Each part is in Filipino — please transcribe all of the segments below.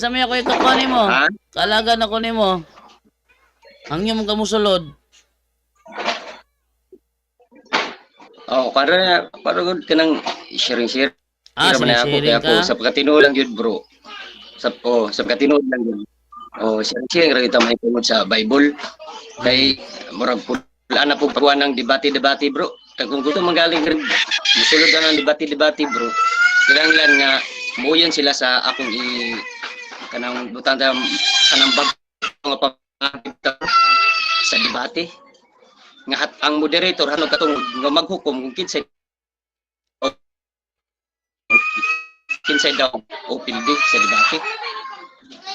Unsa may ako ikakuha nimo? Ha? Kaalaga na ko nimo. Ang imo kamusulod. Oh, para gud kanang sharing-share. Man ako Sinisharing kaya ka? ako sa pagkatinuod lang yun, bro. Sa pagkatinuod lang yun. Oh, sharing ra kita mahitungod sa Bible. Kay murag wala na po pagkuhan ng debate-debate, bro. Kung gusto magaling rin, musulod na ng debate-debate, bro. Kinahanglan nga muyon sila sa akong kanang butang kanang bag nga sa debate. Nga at ang moderator hanong katong nga maghukom kung kinsay daw open day sa debate.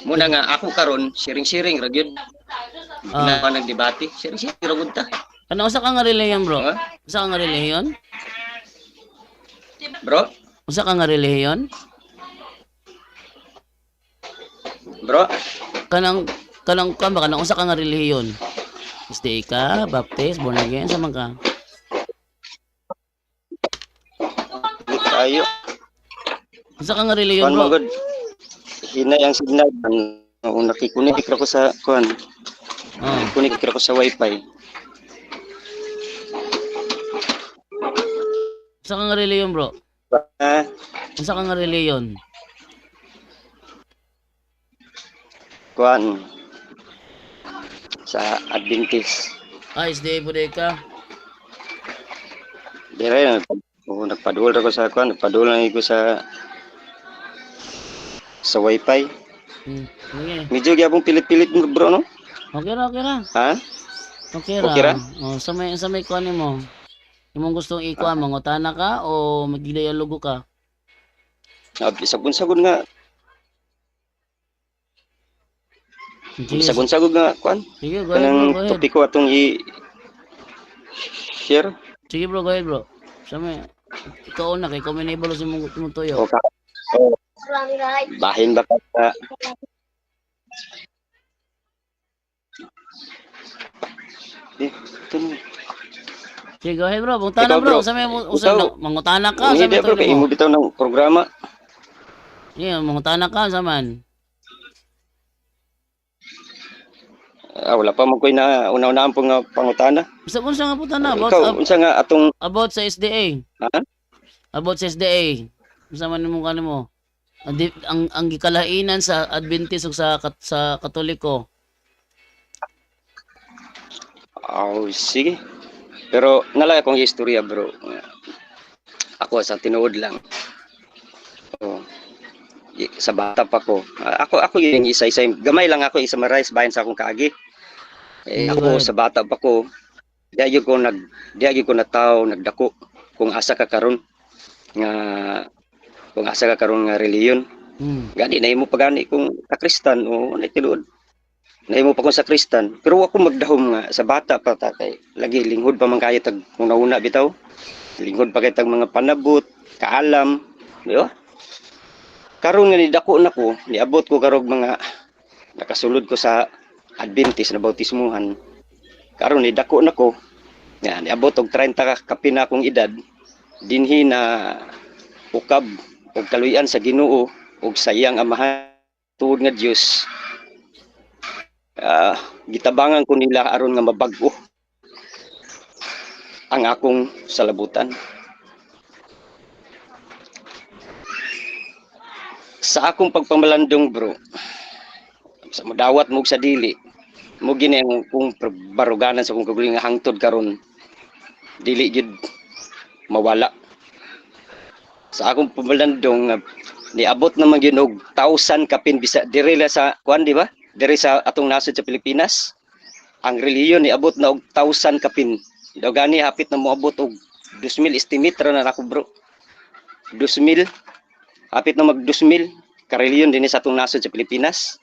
Muna nga ako karon sharing-sharing ra gyud. Na pa nang debate, sharing-sharing ra gud ta. Ano usa ka nga relihiyon, bro? Ha? Usa ka nga relihiyon? Bro? Usa ka nga relihiyon? Bro? Kanang ka ba kanang usa ka nga relihiyon? SDA ka, Baptist, born again, sa man ka? Tayo. Usa ka nga relihiyon, Kuan bro? magod. Hinay ang signal ang nakikunik ra ko sa kuan. Kunik ra ko sa wifi. Usa ka nga relihiyon, bro? Ah, Usa ka nga relihiyon? kuan sa Adventist. SDA po ka? Dire nagpadul ra ko sa kuan, nagpadul lang ko sa wifi. Okay. Medyo gyapon pilit-pilit mo, bro, no? Okay ra. Ha? Okay ra. Okay ra? Sa may kuan nimo. Imong gustong ikuan mangutana ka o magdialogo ka? Sagun-sagun nga. Sagun-sagun nga kuan. Sige, go ahead, Kanang bro, go ahead. topiko atong share. Sige, bro, go ahead, bro. Sa may ikaw na kay communable sa imong tuyo. Okay. Bahin ba ka sa Sige, go ahead, bro. Mangutana, bro. Sa may mangutana ka sa may bro, kay tuyo imo mo. bitaw ng programa. Yeah, mangutana ka sa man. Wala pa man koy na una-unaan po nga pangutana. Unsa nga putana Ikaw, unsa nga atong about sa SDA? ha? About sa SDA. Unsa man nimo kanimo? Ang gikalainan sa Adventist ug sa Katoliko. Sige. Pero nalay akong istorya, bro. Ako sa tinuod lang. Sa bata pa ko. Ako yung isa-isa. Gamay lang ako isa marais bayan sa akong kaagi. Ako sa bata pa ko, diagi ko nataw, nagdako kung asa ka karon nga reliyon. Gani na imo pagani kung kakristan o naitiluod. Na imo pa kung sa Kristan. Pero ako magdahom nga sa bata pa ta kay lagi linghod pa man kayo tag una bitaw. Linghod pa kay tag mga panabot, kaalam, di ba? Karon nga nidako nako, niabot ko karog mga nakasulod ko sa Adventist na bautismuhan. Karon nidako nako, nga niabot og 30 ka kapin akong edad, dinhi na ukab og kaluyan sa Ginoo ug sa iyang amahan tuod nga Dios. Gitabangan ko nila aron nga mabag-o ang akong salabutan. Sa akong pagpamalandong, bro, sa madawat mo sa dili, mo gini ang kung baruganan sa kong kaguling nga hangtod karon, dili gid mawala. Sa akong pamalandong, niabot naman yun og 1,000 kapin bisa dire sa kuan, di ba? Dire sa atong nasod sa Pilipinas. Ang reliyon niabot na og 1,000 kapin. Daw gani hapit na moabot og 2,000 estimate ra na ako, bro. 2,000 hapit na mag 2,000 ka reliyon dinhi sa atong nasod sa Pilipinas.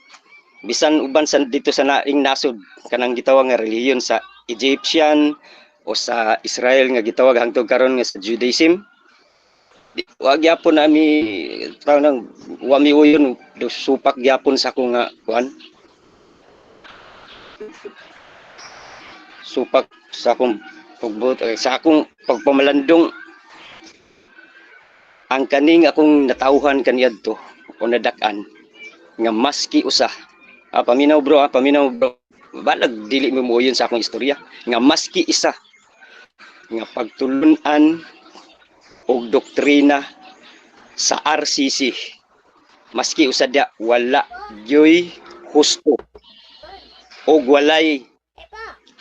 Bisan uban sa dito sa naing nasod kanang gitawag nga reliyon sa Egyptian o sa Israel nga gitawag hangtod karon nga sa Judaism. Wa gyapon nami taw nang wa mi uyon supak gyapon sa akong kuan. Supak sa akong sa akong pagpamalandong ang kaning akong natauhan kaniadto o nadak-an nga maski usa. Paminaw bro, paminaw bro. Balag dili mo moyon sa akong istorya nga maski isa nga pagtulunan og doktrina sa RCC maski usa dia wala gyoy husto og walay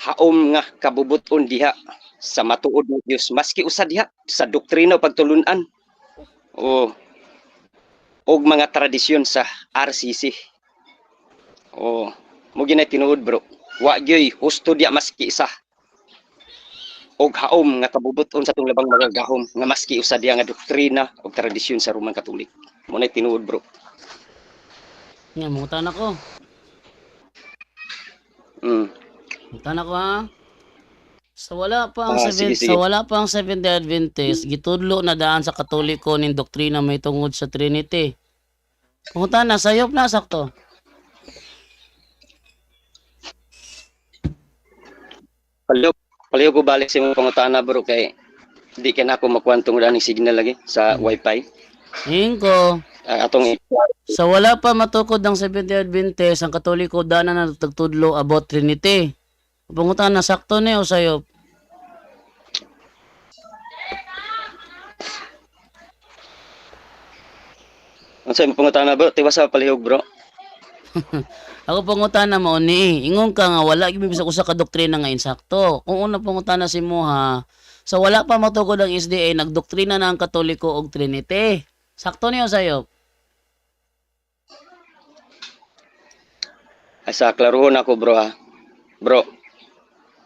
haom nga kabubuton diha sa matuod ng Dios maski usa diha sa doktrina o pagtulunan og mga tradisyon sa RCC. Mo ginay tinuod bro. Wa gyoy husto diha maski isa. Og haom nga kabubuton sa tong labang mga gahom nga maski usa diha nga doktrina o tradisyon sa Roman Katolik. Mo nay tinuod bro. Yan, mungutan ako. Mungutan ako ha. Sa wala pa ang sige. sa wala pa ang Seventh-day Adventist, gitudlo na daan sa Katoliko ning doktrina may tungod sa Trinity. Mungutan na sayop na sakto. Paliw ko balik sa imong pangutana bro kay di ka na ako makuwantong daning signal lagi sa wifi. Ingko. Atong Sa wala pa matukod ng Seventh-day Adventist, ang Katoliko dana na nagtudlo about Trinity. Pangutan na sakto ni o sayop. Ang sa imong pangutana bro, tiwas sa palihog bro. Ako pangutana mo ni, ingon ka nga wala gyud bisag usa ka doktrina nga insakto. Kung una pangutana si mo ha, sa wala pa matukod ang SDA, nagdoktrina na ang Katoliko og Trinity. Sakto niyo sayo. Asa klaruhon ako bro ha. Bro,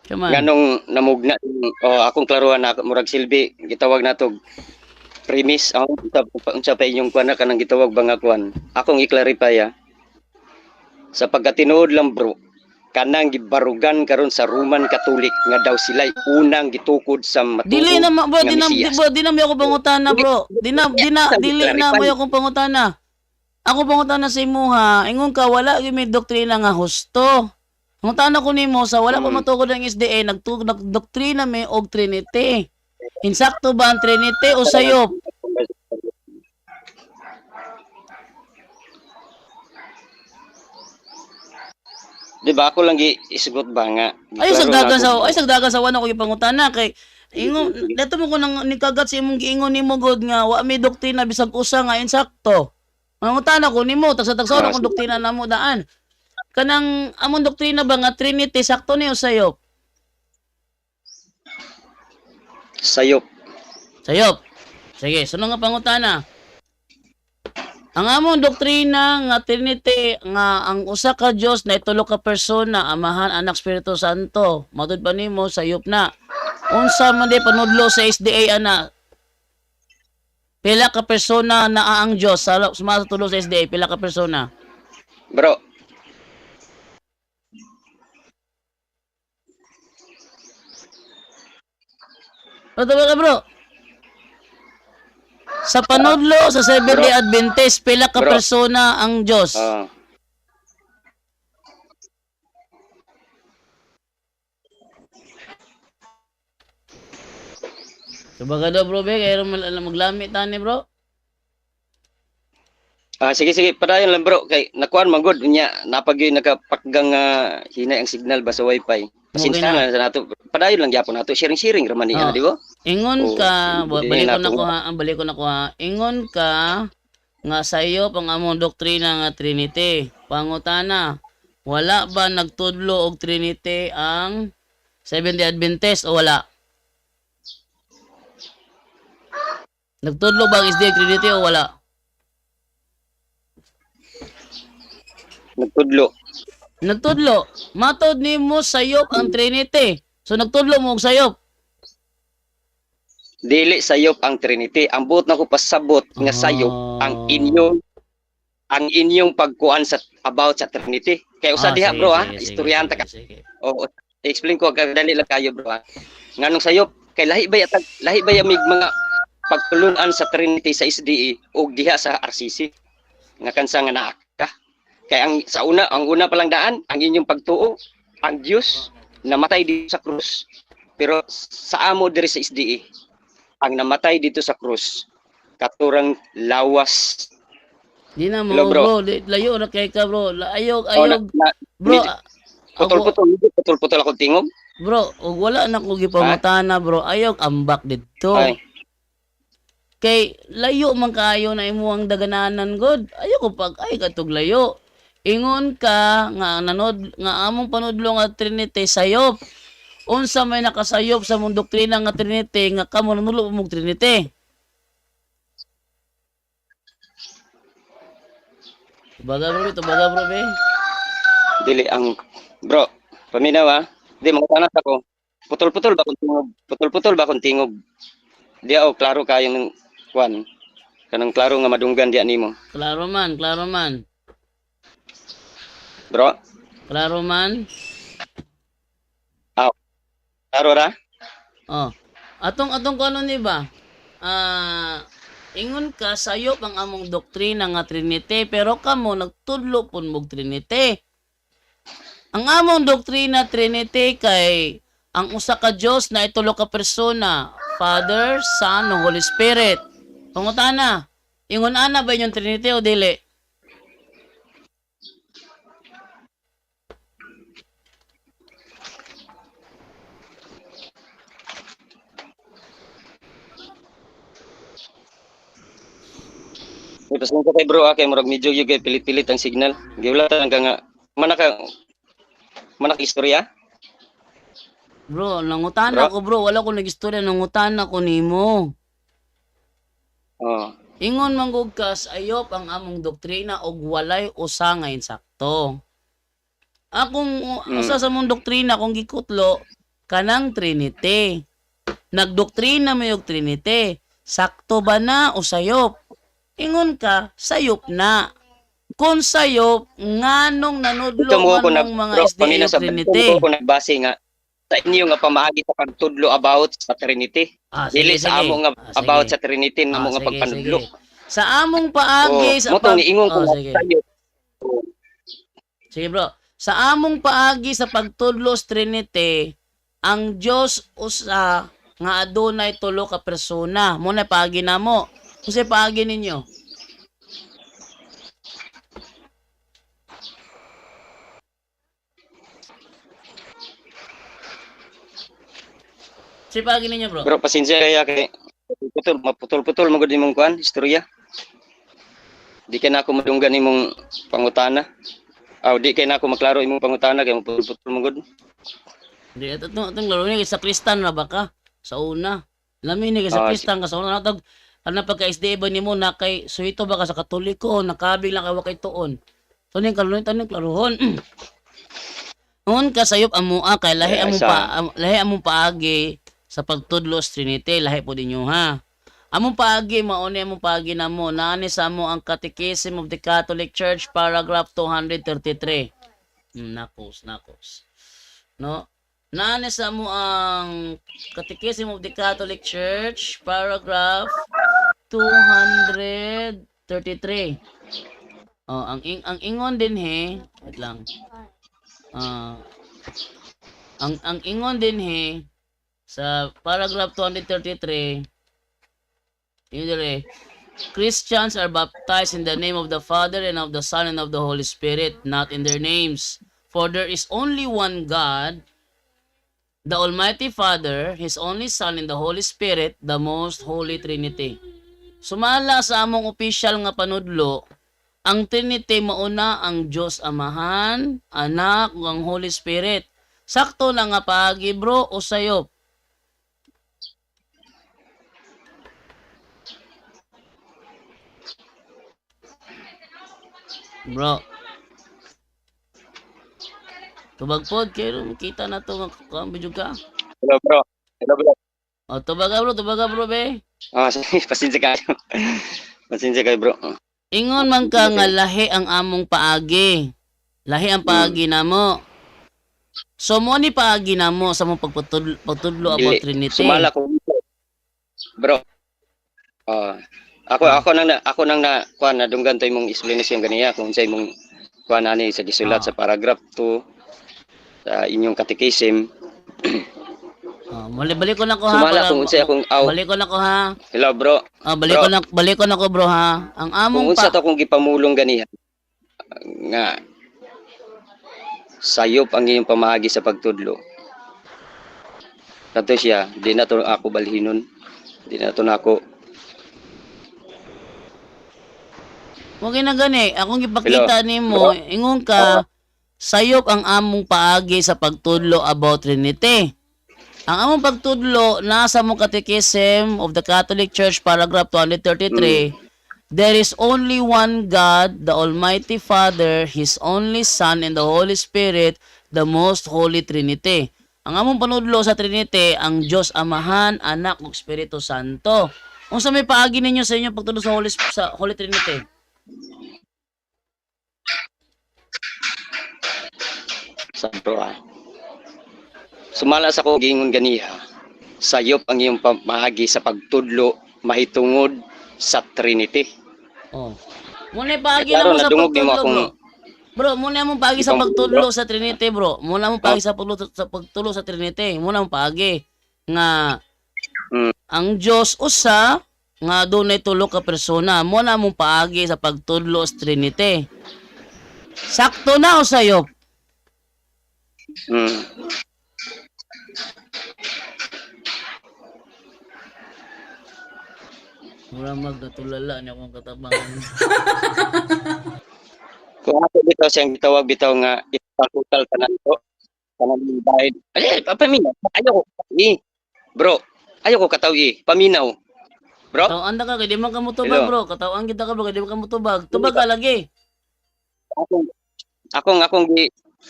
Come on. nganong namugna akong klaruhan na murag silbi gitawag nato premise unsa pa inyong kuan kanang gitawag bangakuan. Akong i-clarify ha. Sa pagkatinuod lang bro, kanang gibarugan karon sa Roman Catholic nga daw sila'y unang gitukod sa matuod. Dili na bro, di na mo ako pangutana bro. Dili na mo ako pangutana. Ako pangutana sa imo ha, ingon ka wala gyud may doktrina nga husto. Pangutana ko nimo sa wala pa matukod ang SDA, nagdoktrina may og Trinity. Insakto ba ang Trinity o sayop? Di ba ako lang isugot ba nga? Ay sagdagan sa wala ko ipangutana kay ingon dito mo ko nang nikagat sa imong giingon nimo god nga wa may doktrina bisag usa nga insakto. Mangutana ko nimo tagsa-tagsa na kung doktrina namo daan. Kanang among doktrina ba nga Trinity sakto ni o sayop? Sayop. Sayop. Sige, sunod nga pangutana. Ang among doktrina nga Trinity nga ang usa ka Dios na itulo ka persona, Amahan, Anak, Espiritu Santo. Matud pa nimo sayop na. Unsa man di panudlo sa SDA ana? Pila ka persona naa ang Dios sa tulo sa SDA, pila ka persona? Bro. Bro, bro. Sa panudlo sa Seventh-day Adventist, pila ka persona ang Diyos? Sabaga daw bro, kaya maglamit tani bro. Sige, padayon lang bro, kay nakuan man gud nya napagyoy nakapakgang hinay ang signal ba sa wifi. Pasensya na sa nato. Padayon lang gyapon nato, sharing raman niya, di ba? Ingon ka, balik ko na ko ha. Ingon ka nga sayo pang among doktrina nga Trinity. Pangutana, wala ba nagtudlo og Trinity ang Seventh-day Adventist o wala? Nagtudlo ba ang SDA Trinity o wala? Nagtudlo. Matod nimo sayop ang Trinity. So nagtudlo mo og sayop. Dili sayop ang Trinity. Ang buot na ko pasabot nga sayop ang inyong pagkuan sa about sa Trinity. Kaya usa diha bro ha, istoryanta ka. I-explain ko dali lang kayo bro ha. Nganong sayop kay lahi ba mig mga pagtulunan sa Trinity sa SDA ug diha sa RCC. Nga kansa nga naa ka. Kaya ang una palang daan, ang inyong pagtuo, ang Diyos namatay dito sa krus. Pero sa amo diri sa SDA, ang namatay dito sa krus, katurang lawas Di na Hello, mo, bro. bro. Layo na kay ka, bro. Ayog, Oh, ayog. Bro, ako, putol-putol ako tingog. bro, ug wala na ko Ha? gipangutana, bro. Ayog ambak didto. Ay, Kay layo man kaayo na imuang dagananan god. Ayo ko pag ay katog layo. Ingon ka nga nanod nga among panudlo nga Trinity sayop. Unsa may nakasayop sa mong doktrina nga Trinity nga kamo nanulo mong Trinity. Tubaga bro, be. dili ang bro. Paminaw ah. Di mo tanong ako. Putol-putol ba kung tingog? Putol-putol ba kung tingog? Di ako klaro kayong kwan. Kanang klaro nga madunggan diya nimo. Klaro man, klaro man. Bro, Klaro man. klaro ra? Oh. Atong ko ano ni ba? Ingon ka sayop ang among doktrina nga Trinity pero kamo nagtudlo pun mog Trinity. Ang among doktrina Trinity kay ang usa ka Dios na itulo ka persona, Father, Son, ug Holy Spirit. Pangutana, ingon ana ba yung Trinity o dili? Ipasong ko kay bro kay murag medyo yung pilit-pilit ang signal. Giwala talaga nga manaka istorya. Bro, nangutana ko bro, wala ko nagistorya, nangutana ko nimo. Oh. Ingon manggug ka sayop ang among doktrina og walay usa nga insakto. Akong usa sa mong doktrina kung gikutlo kanang Trinity. Nagdoktrina may og Trinity. Sakto ba na o sayop? Ingon ka, sayop na. Kung sayop, nganong nanudlo Ito mo ko man ng mga bro, SDA pamina o sa Trinity. ko nagbase nga sa inyo nga pamaagi sa pagtudlo about sa Trinity. Dili sa amo nga about sa Trinity namo nga pagpanudlo. Sa among paagi sa mo to niingon ko sige. sayo. Sige bro. Sa among paagi sa pagtudlo sa Trinity, ang Dios usa nga adunay tulo ka persona. Mo na paagi namo. Kasi paagi ninyo. Si paagi ninyo bro. Bro, pasensya kaya kay maputol-putol mo gud imong kuan, istorya. Di kay na ako madunggan imong pangutana. Di kay na ako maklaro imong pangutana kay maputol-putol mo gud. Di atong laro ni sa Kristan ra ba ka? Sa una. Lamin ni sa Kristan ka sa una natag ana pagka SDA ba nimo na kay suito ba ka sa Katoliko nakabig lang ka kay tuon. So ning taning klarohon. Un ka sayop amua kay lahi among paagi sa pagtudlo sa Trinity lahi po dinyo ha. Among paagi mauni among paagi namo naani sa amo ang Catechism of the Catholic Church paragraph 233. Nakos. No? Naani sa amo ang Catechism of the Catholic Church paragraph 233. Ang ingon din wait lang. Ang ingon din sa paragraph 233 Christians are baptized in the name of the Father and of the Son and of the Holy Spirit, not in their names. For there is only one God, the Almighty Father, His only Son, and the Holy Spirit, the most Holy Trinity. Sumala sa among opisyal nga panudlo, ang Trinity mauna ang Diyos Amahan, Anak, ug ang Holy Spirit. Sakto na nga paagi bro o sayop. Bro. Tubagpod kayo kita na to nga video ka. Hello bro. Tubaga bro be. Pasensya kayo. Pasensya kayo bro. Ingon man ka nga lahi ang among paagi. Lahi ang paagi namo. So mo ni paagi namo sa mong pagtudlo about Trinity. Sumala ko bro. Ako nang na kuan nadunggan to imong explanation ganiya kung sa imong kuan ani sa gisulat sa paragraph 2 sa inyong catechism. Balik ko na ko ha. Sumala kung unsa akong Balik ko na ko ha. Hello bro. Balik ko na ko bro ha. Ang Kung among unsa to kung gipamulong ganiha nga sayop ang iyong pamagi sa pagtudlo. Kato siya, di na to ako balhinon. Di na to nako. Mo na gani, akong gipakita nimo, ingon ka sayop ang among paagi sa pagtudlo about Trinity. Ang among pagtudlo nasa mong Catechism of the Catholic Church paragraph 233. There is only one God, the Almighty Father, His only Son, and the Holy Spirit, the most Holy Trinity. Ang among panudlo sa Trinity, ang Diyos Amahan, Anak, ug Espiritu Santo. Unsa may paagi ninyo sa inyong pagtudlo sa Holy Trinity? Santo Sumala sa ko gingon ganiha. Sayop ang iyong pamagi sa pagtudlo mahitungod sa Trinity. Oh. Muna paagi Klaro, na mo sa nadungog nimo pagtudlo, akong- bro. Bro, muna mong paagi sa pagtudlo sa Trinity, bro. Muna mong paagi sa pagtudlo sa Trinity. Muna mong paagi nga ang Dios usa nga dunay tulo ka persona. Muna mong paagi sa pagtudlo sa Trinity. Sakto na o sayop? Mm. Mura magdatulala niya akong katabangan. Kung ako bitaw siyang gitawag bitaw nga ipatutal tanan ko kanang bayad. Ay, paminaw. Ayaw ko. Bro, ayaw ko katawi. Paminaw. Bro, Tawaan ka, kaya di man ka mutubag, bro. Katawaan kita ka, bro, kaya di man ka mutubag. Tubag ka lagi.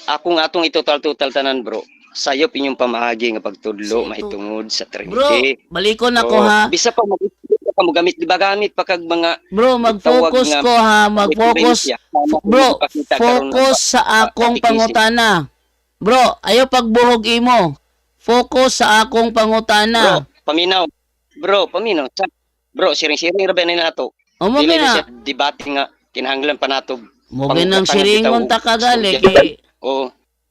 akong atong itutal-tutal tanan, bro. Sayop inyong pamahagi nga pagtudlo Sito. mahitungod sa Bro, Trinity. balikon ako ha. Bisa pa mo gamit, di ba gamit pa kag mga Bro, mag-focus nga- ko ha. Mag-focus. Bro, focus sa akong pangutana. Bro, ayaw pagbuhog imo. Focus sa akong Bro, pangutana. paminaw. Bro, paminaw. Bro, siring-siring ra ba ni nato? O mo Dili na gina. siya debate nga kinahanglan pa nato. Mo ginang Pangutana siringon bitaw. ta kagali. Student. Kay, Oo.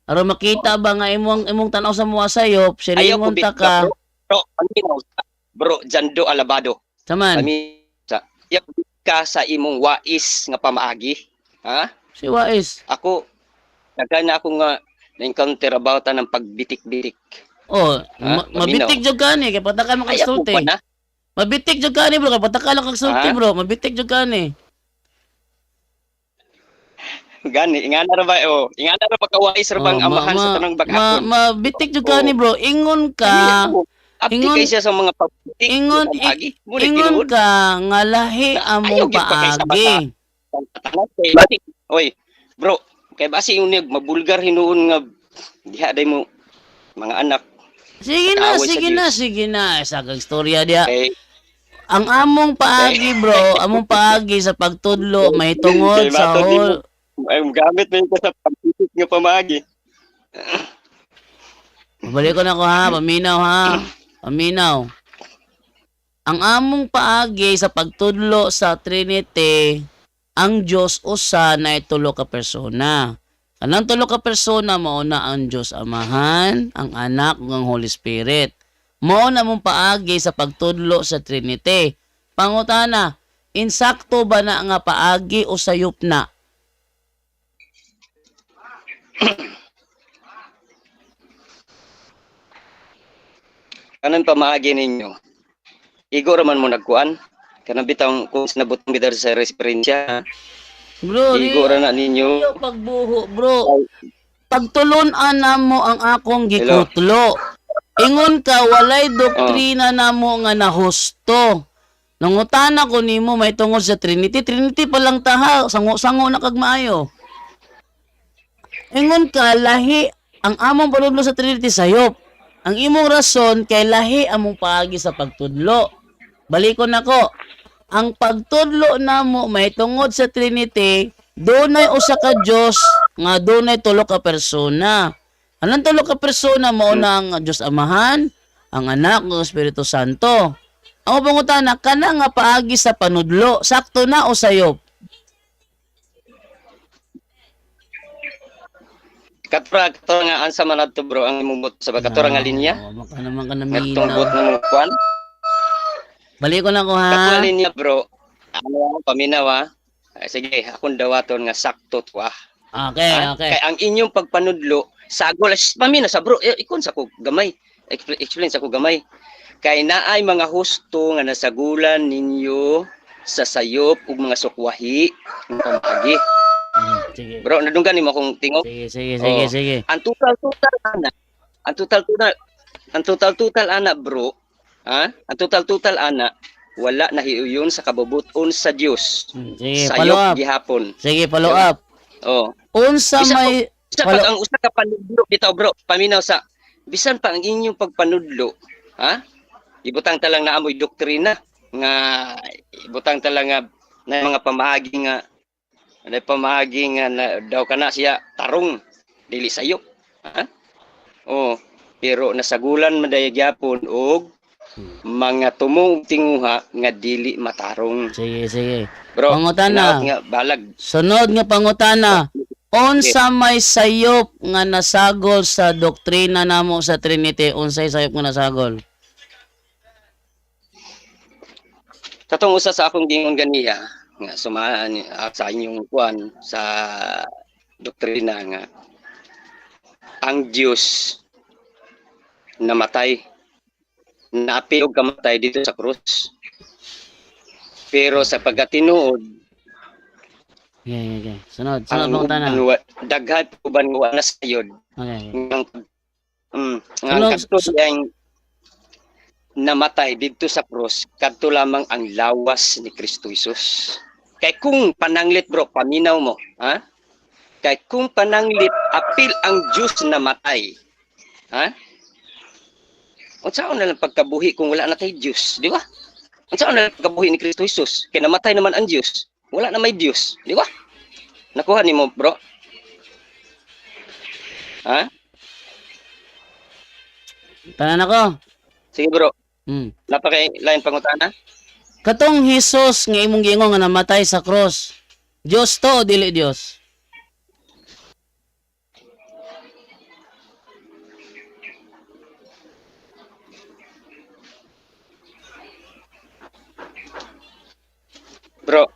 aron makita ba nga imong tanaw sa mga sayop. Ayaw ko Siringon ta bitaw, ka. Bro, paminaw. Bro, Jando Alabado. Saman, Paminaw. Ayaw ka sa imong wais nga pamaagi. Ha? si Wais. Ako, nagana ako nga na-encounter about ng pagbitik-bitik. Oh, Ha? mabitik jud ka ni. Kaya pataka Ayaw ko makagsulti. pa na. Mabitik jud ka ni, bro. Kaya pataka lang kagsulti, Ha? bro. Mabitik jud ka ni. Gani, ingana ra ba? Oh, ingana ra pagkawais ra bang amahan sa tanang baghapon. Mabitik jud ka ni, bro. Ingon ka. Apti ingon- kay siya sa mga pagbitik. Ingon, pamagi. Muli ingon tinuod. ka nga lahi among Ayaw, gyud pa kay sa paagi. Tangan kay basi. Oy, bro, kay basi yung mabulgar hinuon nga diha day mo mga anak. Sige na, Kaaway sa sige Diyos. na, sige na. Sagag istorya dia. Kay Ang among paagi, bro, among paagi sa pagtudlo may tungod Kay sa matod din whole. ay gamit mo ko sa pagbitik nga pamagi. Balik ko na ko ha, paminaw ha. Paminaw. Ang among paagi sa pagtudlo sa Trinity, ang Diyos usa na tulo ka persona. Kanang tulo ka persona mao na ang Diyos Amahan, ang Anak ug ang Holy Spirit. Mao na mong paagi sa pagtudlo sa Trinity. Pangutana, insakto ba na nga paagi o sayop na? Kanan pamagi ninyo. Igo raman mo nagkuan. Kanang bitang kung sinabutong bitar sa referensya. Bro, Igo ra na ninyo. Yo pagbuho, bro. Pagtulon-an namo ang akong gikutlo. Ingon ka walay doktrina namo nga nahusto. Nangutana ko nimo may tungod sa Trinity. Trinity pa lang taha, sango-sango na kag maayo. Ingon ka lahi ang among panudlo sa Trinity sayop. Ang imong rason kay lahi among paagi sa pagtudlo. Balikon nako. Ang pagtudlo namo may tungod sa Trinity, dunay usa ka Dios nga dunay tulo ka persona. Anong tulo ka persona mao na ang Dios Amahan, ang Anak ug ang Espiritu Santo. Ang pangutana kana nga paagi sa panudlo, sakto na o sayop? katura nga ansa man adto bro ang imong buot sa katura nga linya. Baka naman ka na Ngatong buot minaw. mo kwan. Balik ko na ko Katura ha. linya bro. Ano paminaw sige, akong dawaton nga sakto to Okay, okay. Kay ang inyong pagpanudlo sagol paminaw sa bro, ikon sa ko gamay. Explain sa ko gamay. Kay naay mga husto nga nasagulan ninyo sa sayop ug mga sukwahi ng pamagi. Sige. Bro, nadunggan nimo akong tingog. Sige. Ang total ana bro, ang total ana wala na hiuyon sa kabubuton sa Dios. Sige, follow up. Sayop gihapon. Sige, follow up. Oh. Unsa Bisa may Sa pag ang usa ka panudlo bitaw bro, paminaw sa bisan pa ang inyong pagpanudlo, ibutang ta lang na amoy doktrina nga ibutang ta lang nga na mga pamaagi nga na daw kana siya tarong dili sayop. Oh, pero nasagulan man dayag gyapon og mga tumong tinguha nga dili matarong. Sige. Bro, Pangutana. nga balag. Sunod nga pangutana. Unsa may sayop nga nasagol sa doktrina namo sa Trinity? Unsay sayop nga nasagol? Katong usa sa akong gingon ganiya nga sumaan sa inyong kuan sa doktrina nga ang Dios namatay naapi og kamatay dito sa krus. Pero sa pagkatinuod Okay. Sunod ang pangutana. daghan uban nga wala sayod Okay. nga ang kastos yang namatay dito sa krus kadto lamang ang lawas ni Kristo Jesus. Kay kung pananglit bro, paminaw mo, kay kung pananglit apil ang Diyos na matay, unsaon na lang pagkabuhi kung wala na tay Diyos, di ba? Unsaon na lang pagkabuhi ni Kristo Jesus? Kay namatay naman ang Diyos, wala na may Diyos, di ba? Nakuha ni mo bro? Tanan ako. Sige bro, Hmm. lain pangutana? Katong Hesus nga imong giingon nga namatay sa cross. Dios to o dili Dios? Bro,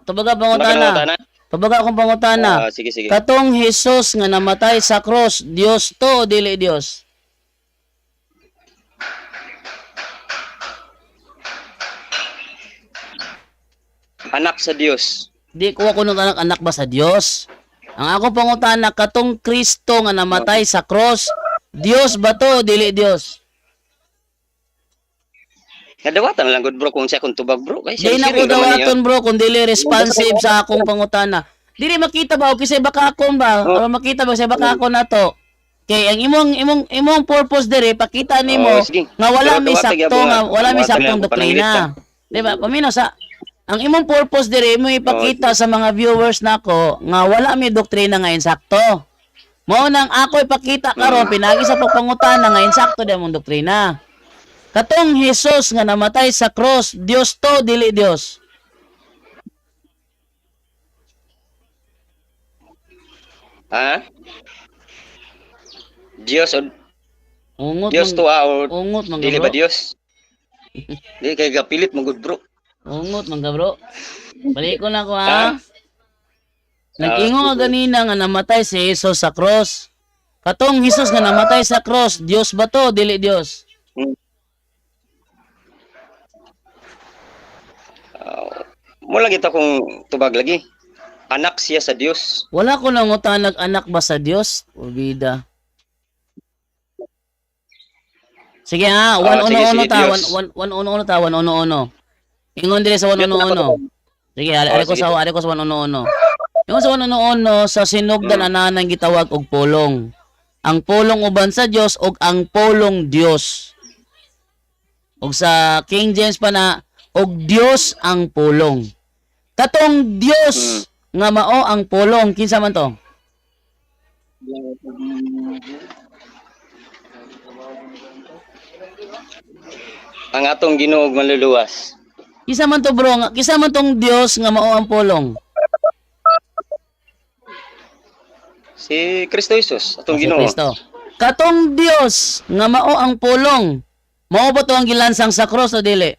Tubaga pangutana. Tubaga akong pangutana. Sige. Katong Hesus nga namatay sa cross, Dios to o dili Dios? Anak sa Diyos. Di ko nung anak ba sa Dios? Ang akong pangutana, katong Kristo nga namatay sa cross, Dios ba to o dili Dios? Nadawatan lang good bro kung siya kung tubag bro. Kay Di na ko sharing naman dawaton bro kung dili responsive sa akong pangutana. Dili makita ba o kisay baka akon ba? O makita ba kisay baka akon na to? Kay ang imong purpose dire pakita nimo sige. nga wala Pero may dawat, sakto gyapon nga nga. wala may Dawatan saktong lang, doktrina. Di ba? Paminaw sa ang imong purpose dire mo ipakita sa mga viewers nako nga wala may doktrina nga insakto. Mao nang ako ipakita karon pinagi sa pagpangutana nga insakto di mong doktrina. Katong Hesus nga namatay sa cross, Dios to dili Dios. Diyos o Ungot Diyos man- to o ungot man dili bro. ba Diyos? Di kay gapilit mo good bro. Ungot man bro. Balik ko na ko ha. Nag-ingo nga sige. ganina nga namatay si Jesus sa cross. Katong Jesus nga namatay sa cross, Dios ba to dili Dios? Mula kita kung tubag lagi. Anak siya sa Diyos. Wala ko nang utanag anak ba sa Dios? Ubida. Sige ha, sige, Diyos. one uno. Ingon dire sa one uno. Sige, ari ko sige. sa one uno. Ingon sa one uno sa sinugdan ananang gitawag og pulong. Ang pulong uban sa Dios og ang pulong Dios. Og sa King James pa na og Dios ang pulong. Katong Dios nga mao ang pulong kinsa man to? Ang atong Ginoo ug manluluwas. Kinsa man to bro? Kinsa man tong Dios nga mao ang pulong? Si Kristo Jesus, atong Si Ginoo. Kristo. Katong Dios nga mao ang pulong. Mao ba to ang gilansang sa cross o dili?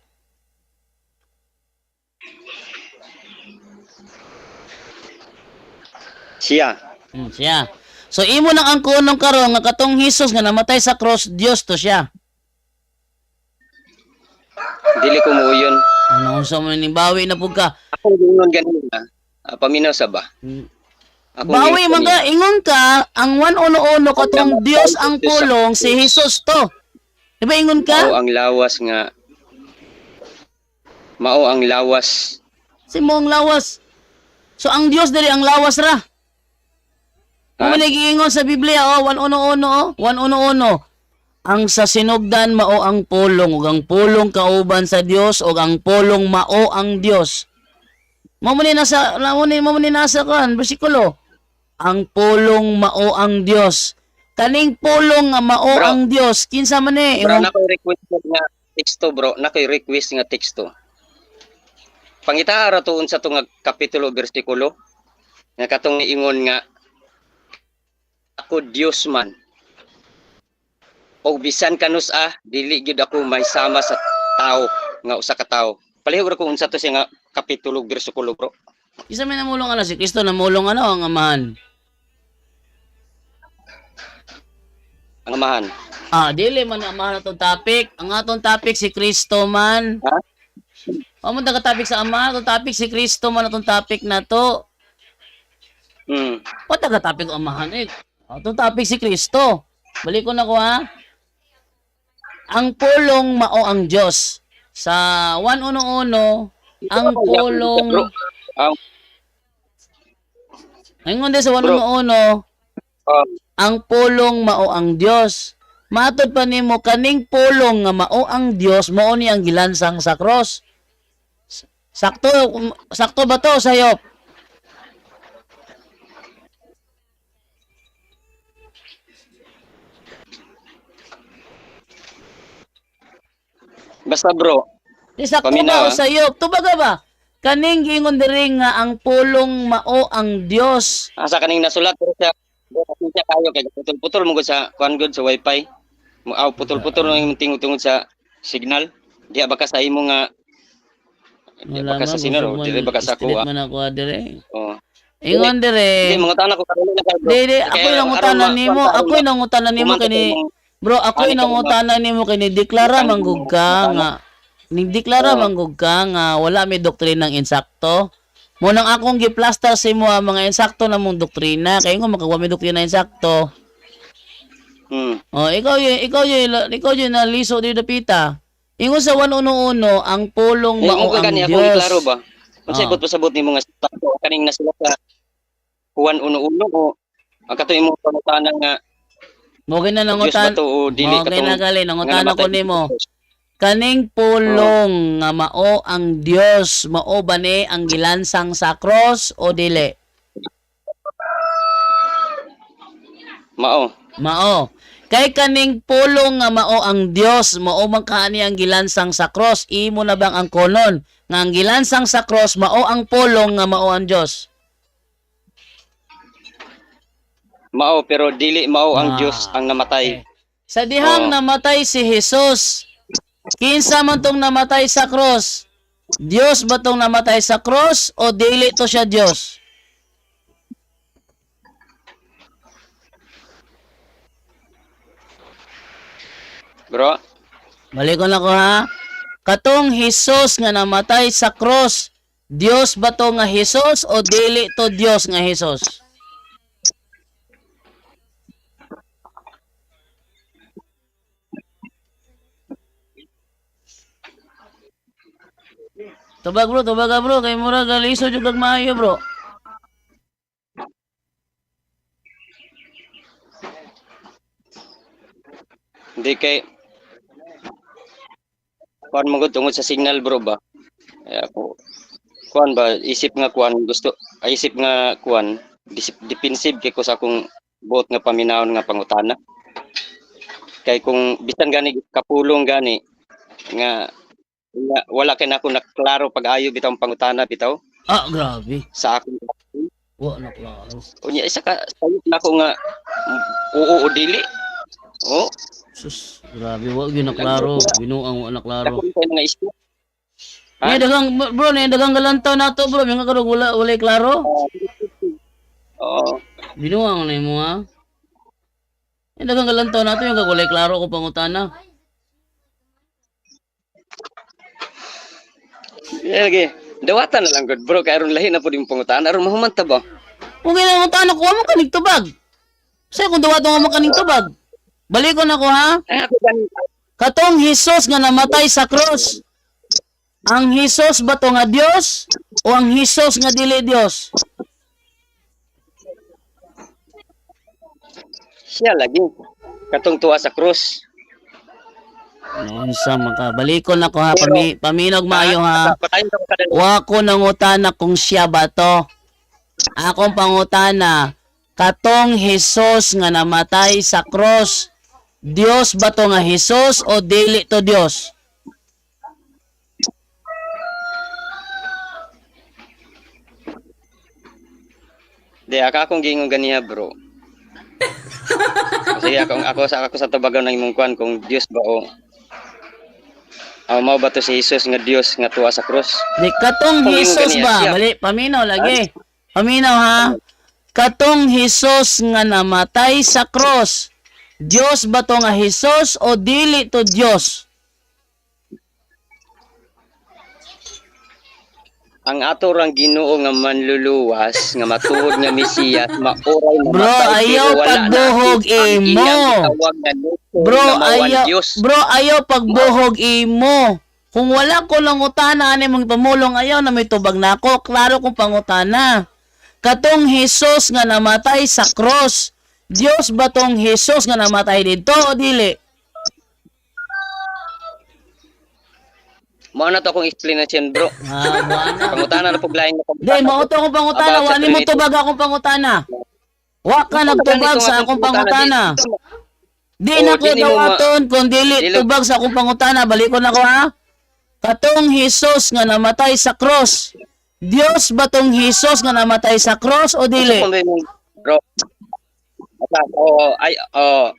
Siya. Siya. So imo nang ang kunong karon nga katong Hesus nga namatay sa cross, Dios to siya. Dili ko mo yun. Ano unsa man ning bawi na pud ka? Ako gingon ganina. Paminaw sa ba? Ako Bawi man gingon ka, ingon ka, ang 1-1 katong Dios ang pulong, si Hesus to. Di ba ingon Mao ka? ang lawas nga. Mao ang lawas. Si mong lawas. So ang Dios dili ang lawas ra. Ha? Mo giingon sa Biblia, 1-1, 1-1. Ang sa sinugdan mao ang pulong, ug ang pulong kauban sa Dios, ug ang pulong mao ang Dios. Mo ni nasa kan bersikulo. Ang pulong mao ang Dios. Kaning pulong nga mao Bro. ang Dios, kinsa man Bro, imong nakoy request nga teksto, bro. Nakoy request nga teksto. Pangita ra tuon sa tunga kapitulo bersikulo nga katong niingon nga ako Dios man. O bisan kanus dili gyud ako may sama sa tao nga usa ka tawo. Palihog ra ko unsa to siya nga kapitulo bersikulo, bro. Isa may namulong si Kristo namulong ang amahan. Ang amahan. Dili man ang amahan atong topic. Ang atong topic si Kristo man. Ha? Amo daga topic sa amahan, atong topic si Kristo man atong topic na to. O daga topic ang amahan Atong topic si Kristo. Balik ko na ko ha. Ang pulong mao ang Dios. Sa 1-1, ang pulong Bro. Ngayon din sa 1-1, ang pulong mao ang Dios. Matod pa nimo kaning pulong nga mao ang Dios, mao ni ang gilansang sa cross. Sakto ba to sayop? Basta bro, Di sakto Paminaw, ba o sayop? Tubaga ba? Kaning gingon diri nga ang pulong mao ang Dios. asa kaning nasulat pero siya kayo kay putol-putol mo gud sa kuan gud sa wifi. Mo putol-putol yung tingog-tungod sa signal. Di ba ka sa imo nga di ba ka sa sinero, di ba ka sa kuha. Man ako dire. Oh. Ingon Di dire. mga tanan ko karon na bro. Di, ako nangutanan nimo, ako nangutanan nimo kani bro, ako nangutanan nimo kani deklara manggug ka nga. Nigdeklara manggug ka nga wala may doktrinang insakto. Mo nang akong giplaster sa imo ang mga insakto na mong doktrina kay ngo makawa may doktrina insakto. Ikaw yung naliso di dapita. Ingon sa 1-1 ang pulong mao ang Ako Dios. klaro ba? Unsay ikot pasabot nimo nga kaning nasulat sa Juan 1:1 o ang kato imong pangutanan nga Mo na Diyos ba nangutan. to o dili Okay katong na gali nangutan nga ko namatay nimo. sa Diyos? Kaning pulong nga mao ang Dios, mao ba ni ang gilansang sa cross o dili? Mao. Mao. Kay kaning pulong nga mao ang Dios, mao man kaani ang gilansang sa cross. Imo na bang ang konon nga ang gilansang sa cross mao ang pulong nga mao ang Dios? Mao pero dili mao ang Diyos ang namatay. Sa dihang namatay si Jesus, kinsa man tong namatay sa cross? Dios ba tong namatay sa cross o dili to siya Dios? Bro, Balik ko na ko ha. Katong Jesus nga namatay sa cross, Dios ba to nga Jesus o dili to Dios nga Jesus? Tubag bro, kay mura galiso jud kag maayo bro. hindi kay kuan mo gud tungod sa signal bro ba. Ako kuan ba isip nga kuan gusto isip nga kuan defensive kay ko sa akong buot nga paminawon nga pangutana. Kay kung bisan gani kapulong gani nga wala kay nako naklaro pag-ayo bitaw ang pangutana bitaw Grabe. sa akong Wa na klaro. Unya isa ka sayo na ko nga oo o dili. Oh, Sus, grabe wa gyud na klaro. Binuang wa na klaro. dako kay mga isyu. Ni dagang bro, ni dagang galantaw nato bro, mga kadog wala klaro. Oo. Binuang na mo ha. Ni dagang galantaw nato yung wala klaro ko pangutana. Lagi. Dawatan na lang gud bro kay aron lahi na pud yung pangutaan aron mahuman ta ba. Kung ginangutana ko mo kanig tubag. Say kung dawato mo kanig tubag. Balikon ako ha. Ay ako gan Katong Hesus nga namatay sa cross. Ang Hesus ba to nga Dios o ang Hesus nga dili Dios? siya lagi katong tuwa sa krus. Noon sa maka balikon ako ha paminog maayo ha. Patayon ka kada. Wa ko nangutana kung siya ba to. Akong pangutana, katong Hesus nga namatay sa cross, Dios ba to nga Hesus o dili to Dios? Di akong gingon ganiya bro. Kasi ako sa tabagan ng imong kuan kung Dios ba o mao ba to si Jesus nga Dios nga tuwa sa krus? Di katong Kung Hesus ganyan ba? siya. Bali, paminaw lagi. Paminaw ha. Katong Hesus nga namatay sa cross, Dios ba to nga Hesus o dili to Dios? Ang ato rang Ginoo nga manluluwas nga matuod nga Mesiyas maoray na Bro, ayaw pagbuhog imo. Bro, ayaw pagbuhog imo. Kung wala ko lang utana ani mong pamulong ayaw na may tubag nako, klaro kong pangutana. Katong Hesus nga namatay sa cross, Dios ba tong Hesus nga namatay dito o dili? Mao na to akong explanation bro. Buwana. Pangutana na pug lain nga Di, mao to akong pangutana, wa nimo tubag akong pangutana. Wa ka nagtubag sa akong pangutana. Di na ko dawaton kung dili tubag sa akong pangutana, balikon ako ha. Katong Hesus nga namatay sa cross, Dios ba tong Hesus nga namatay sa cross o dili? Bro.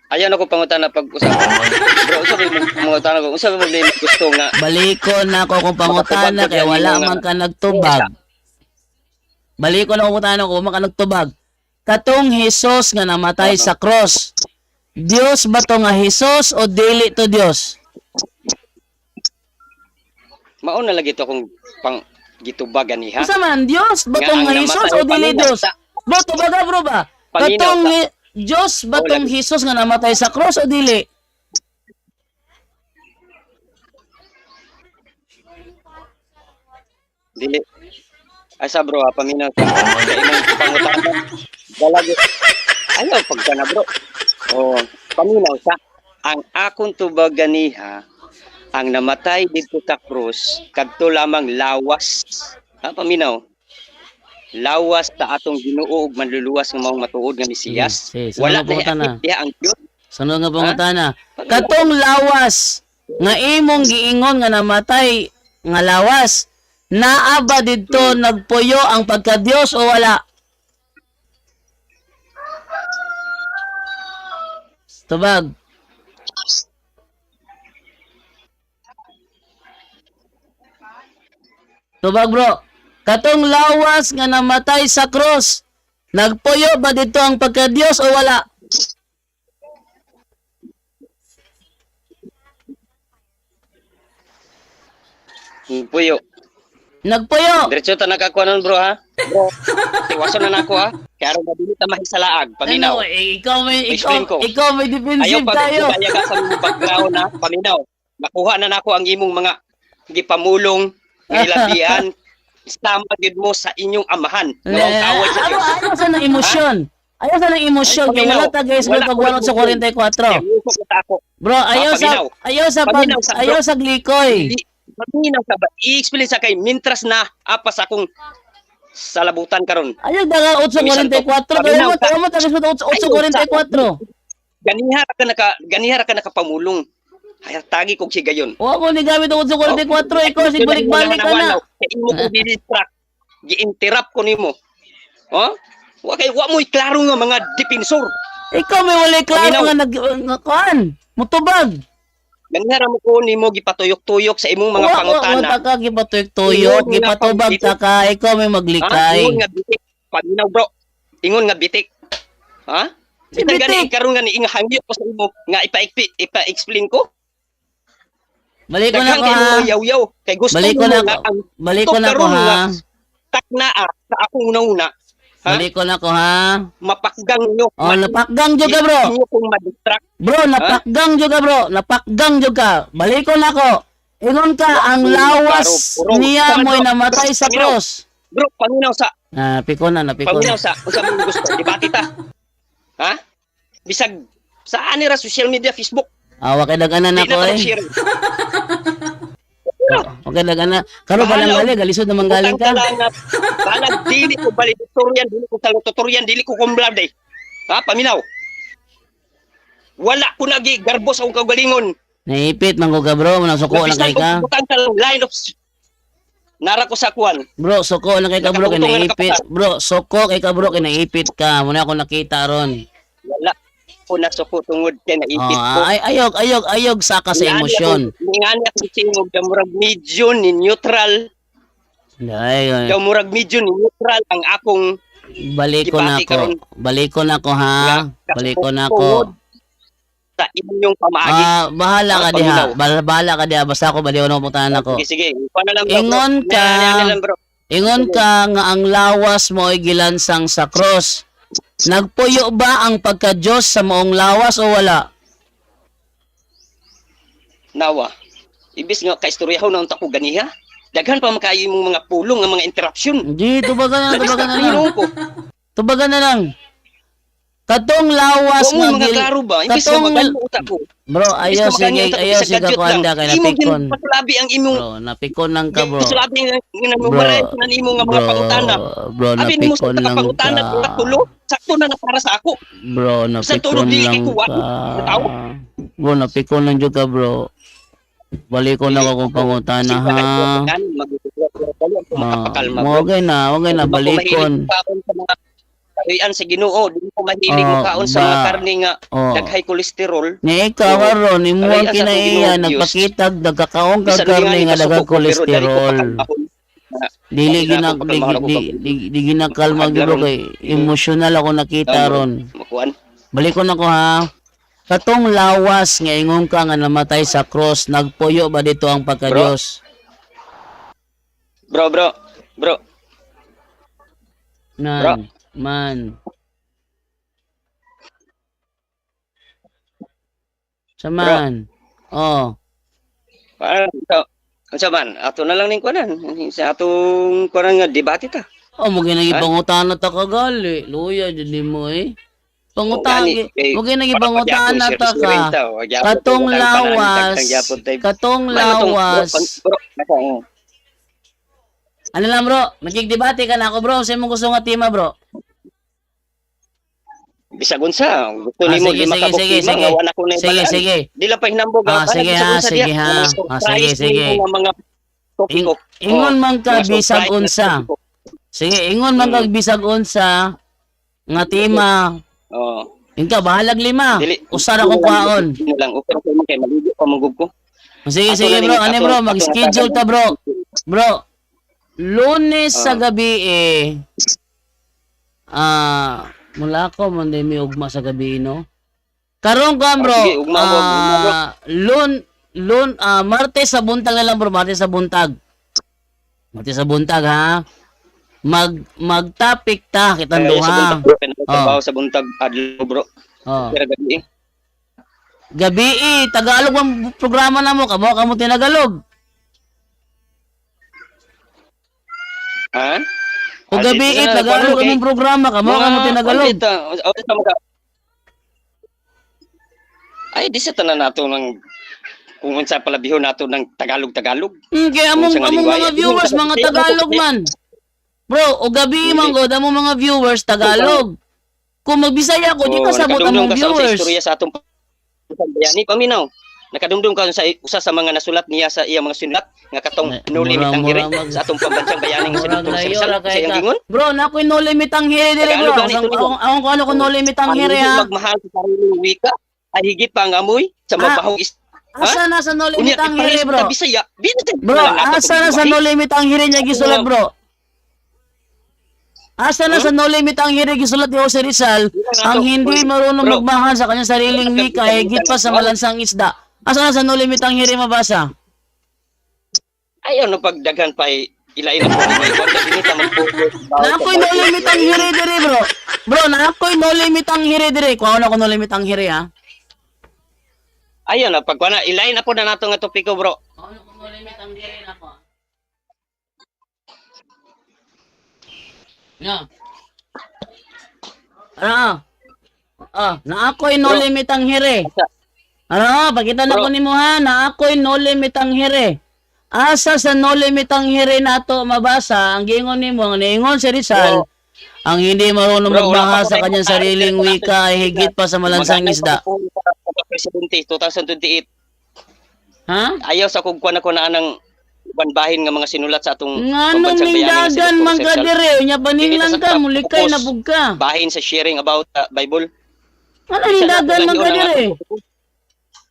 Ayaw na ko pangutana pag-usap. Bro, usa ba yung pangutana ko? Usa ba yung gusto nga? Balikon na ako kung pangutana kay wala man ka nagtubag. Balikon na pangutana ko man ka nagtubag. Katong Hesus nga namatay sa cross, Dios ba to nga Hesus o dili to Dios? Mauna lagi to akong pang gitubagan niha. Usa man Dios ba Nga tong ang nga Hesus namatay o dili paminaw Dios? sa- Bro, tubaga bro ba? Paminaw Katong sa- Dios ba Oo, tong lagi. Hesus nga namatay sa cross o dili? Dili. Asa bro, paminaw sa imong pangutana. Dalagi. Ayaw pagka na bro. Paminaw sa ang akong tubagan niha ang namatay dito sa krus kadto lamang lawas. Paminaw. Lawas sa atong Ginoo ug manluluwas nga maong matuod nga Mesiyas. Sige, Wala sunod na pangutana. diha ang Dios. Sunod nga pangutana. Katong lawas nga imong giingon nga namatay nga lawas, naa ba didto nagpuyo ang pagka-Dios o wala? Tubag. Tubag bro. Katong lawas nga namatay sa cross, nagpuyo ba dito ang pagka-Dios o wala? Puyo. Nagpuyo. Diretso ta nakakuanon bro ha. Bro, iwason na nako ha. Kaya aron madili ta mahisalaag, paminaw. Ano, ikaw may Explain ko. ikaw may Ayaw defensive pag tayo. ayaga sa mga background na paminaw. Nakuha na nako ang imong mga gipamulong nga ilabihan. Isama gyud mo sa inyong amahan. Nga ang kaway sa Dios. Ayaw sa ng emosyon. Ayaw sa ng emosyon. Ay, Kaya wala paminaw. tagay sa Wala pagwalot sa ko- 44. Usok na ako. Bro, ayaw sa paminaw. ayaw sa pag Paminaw sa- ayaw sa glikoy. Di paminaw ka ba? I-explain sa kay mintras na apas akong salabutan karon. Ayaw daga 844. Kaya mo tagay sa 844. Ganihara ka nakapamulong. Ay tagi kog sigayon. Wa ko ni gamit ang 844. Ikaw si balik-balik ka na. Sa imo ko di-distract. Gi-interrupt ko nimo. Oh? Wa mo klaro nga mga depensor. Ikaw may wala klaro Paminaw. nga kuan. Mutubag. Ganara mo ko nimo gipatuyok-tuyok sa imong mga pangutana. Wala ka gipatuyok-tuyok, Ingon nga gipatubag pang- ka, ikaw may Ha? maglikay. Ingon nga bitik. Paminaw bro. Ingon nga bitik. Ha? Si Bitang bitik. gani karon nga ni hangyo ko sa imo nga ipa-explain ko. Balik ko na Daghang ko kay ha. mo yaw-yaw kay gusto Balik ko mo na nga ko. ang Balik ko na ko karon ha. nga taknaa sa akong una-una. Ha? Balik ko na ko ha. Mapakgang nyo. Oh, napakgang jud ka bro. Inyo kong madistract. Bro, napakgang jud ka bro. Napakgang jud ka. Balik ko na ko. Ingon ka ang lawas Puro. niya Sama, mo'y bro. namatay sa Paminaw. cross. Bro, paminaw sa Napikon na, napikon. paminaw sa unsa mo gusto debate ta. Ha? Bisag saan ni ra social media, Facebook. Awa kay daganan Di ako na eh. share. Okay daganan. Karon pa lang Bahala. gali, galisod naman galing ka. Balag dili ko balik tutorial, dili ko tutorial, dili ko kumblad eh. Ha, paminaw. Wala ko nagi garbo sa akong kagalingon. Naipit man ko ka bro, nang suko lang kay ka. Butang ka lang line of nara ko sa kwan. Bro, suko lang kay ka bro, kay Nakatungtong na naipit. Bro, suko kay ka bro, kay naipit ka. Muna ako nakita ron. Wala ko na suko tungod kay naipit ko. Ay, ayog saka sa emosyon. Ngani ako tingog da murag medyo ni neutral. Ay, Da murag medyo ni neutral ang akong balik ko na Gibati ko. karon. Balik ko na ko ha. Balik ko na ko. sa inyong pamaagi. Bahala ka Ah, diha. paminaw. Bahala ka diha basta ako baliw na putanan ako. Sige, sige. Ikuha na lang bro. Ingon ka. Yan lang bro. Ingon ka nga ang lawas mo ay gilansang sa cross. Nagpuyo ba ang pagka-Diyos sa moong lawas o wala? Nawa. Ibis nga kaistoryahon na unta ko ganiha. Daghan pa makayo mong mga pulong nga mga interruption. Hindi, tubagan na lang. Pulong ko. Tubagan na lang. Katong lawas Huwag mo nga mga klaro ba? Ibis nga katong magano utak ko. bro, ayaw sige ka kuanda kay napikon. Pasulabi ang imong Bro, napikon lang ka bro. pasulabi ang Bro, namumulay na nimo nga mga pangutana. Bro, Abi nimo sa napikon lang pangutana ka. tulo. Sakto na para sa ako. Bro, Sa tulog, napikon di lang ikuha. ka. Tao. Bro, napikon lang jud ka bro. Balik ko na ko kung pangutana ha. Wagay na, balikon. Kahuyan sa Ginoo, di ko mahilig mo kaon sa mga karne nga daghay kolesterol. Ni ikaw karon imo ang Aray, asa kinaiya kong nagpakitag dagkakaon ka Bisan karne nga nga ni daghang kasuko, pero dali ko kolesterol. pakakahon. Dili Hindi na ako pagkalmahal ako di ginakalma gyud Aglaron. kay emotional ako nakita ron. Makuan. Balik ko na ko ha. Katong lawas nga ingon ka nga namatay sa cross, nagpuyo ba dito ang pagka-Dios? Bro. Nan, man. Saman. Oh. Unsa man? Ato na lang ning kuanan. Sa atong kuanan nga debate ta. Oh, mo ginagipangutana ta kagali. Luya jud mo eh. Pangutagi, mo ginagipangutana ta ka. Katong lawas. Ano lang bro, magigdebate ka na ako bro. Sa mo gusto nga tema bro? Bisag unsa, gusto nimo sige, lima ka sige, buktima nga wala ko na Sige, ibalaan. sige. Di lang pa hinambog Sige ha, sige ha. Sige. Mga topiko. Ingon man ka Mga bisag surprise na unsa. topiko. Sige, ingon man kag bisag unsa nga tema. Oh. Inka bahalag lima. Dili. Usara ko kwaon. Dili lang okay ko kay maligo pa manggug ko. Sige, bro. Ano bro, mag-schedule ta bro. Bro, Lunes sa gabi mula ko man day may ugma sa gabi no. Karon ka bro. Sige, ugma mo. Martes sa buntag na lang bro, Martes sa buntag. Martes sa buntag ha. Mag-topic ta kitang duha. Trabaho sa buntag adlaw bro. Oh. Pero gabi. Gabi Tagalog ang programa namo, kamo tinagalog. Ha? O gabi Tagalog ang programa, kamo tinagalog. Ay, di sa tanan nato ng kung unsa pala bihon nato ng Tagalog. Kaya among mga viewers mga Tagalog man. Bro, o gabi man god among mga viewers Tagalog. Kung magbisaya ko, di kasabot among viewers. Istorya sa atong bayani paminaw. nakadumdum ka sa usa sa mga nasulat niya sa iyang mga sinulat nga katong no limit ang hiri sa atong pambansang bayaning si Dr. Rizal sa iyang gingon. Bro, na ako'y no limit ang hiri dire bro. Ang ko ano ko no limit ang hiri ha. Magmahal sa sariling wika ay higit pa ang amoy sa mabahong Asa na sa no limit ang hiri bro? Bisaya. Bro, asa na sa no limit ang hiri niya gisulat bro? Asa na sa no limit ang hiri gisulat ni Jose Rizal ang hindi marunong magmahal sa kanyang sariling wika ay higit pa sa malansang isda. Asa na sa no limit ang hiri mabasa? Ayaw no pagdaghan pa ilain na po may dinita mag-focus. Na ako'y no limit ang hiri dire bro. Bro, na ako'y no limit ang hiri dire. Kung ano ko no limit ang hiri ha. Ayaw na pagkuana ilain na po na nato nga topiko bro. Ano ko no limit ang hiri na ko? Yeah. Ano? Na ako'y no limit ang hiri. Ano? Pakita na ko nimo ha, na ako'y no limit ang hiri. Asa sa no limit ang hiri nato mabasa, ang giingon nimo, ang niingon si Rizal, ang hindi marunong magmahal sa kanyang sariling wika ay higit pa sa malansang isda. Presidente 2028. Ha? Ayaw sa kugkuan ako na anang banbahin nga mga sinulat sa atong Nganong ningdagan man ka dire, nya paninglang ka, mulikay na bugka. Bahin sa sharing about Bible. Ano ningdagan man ka dire?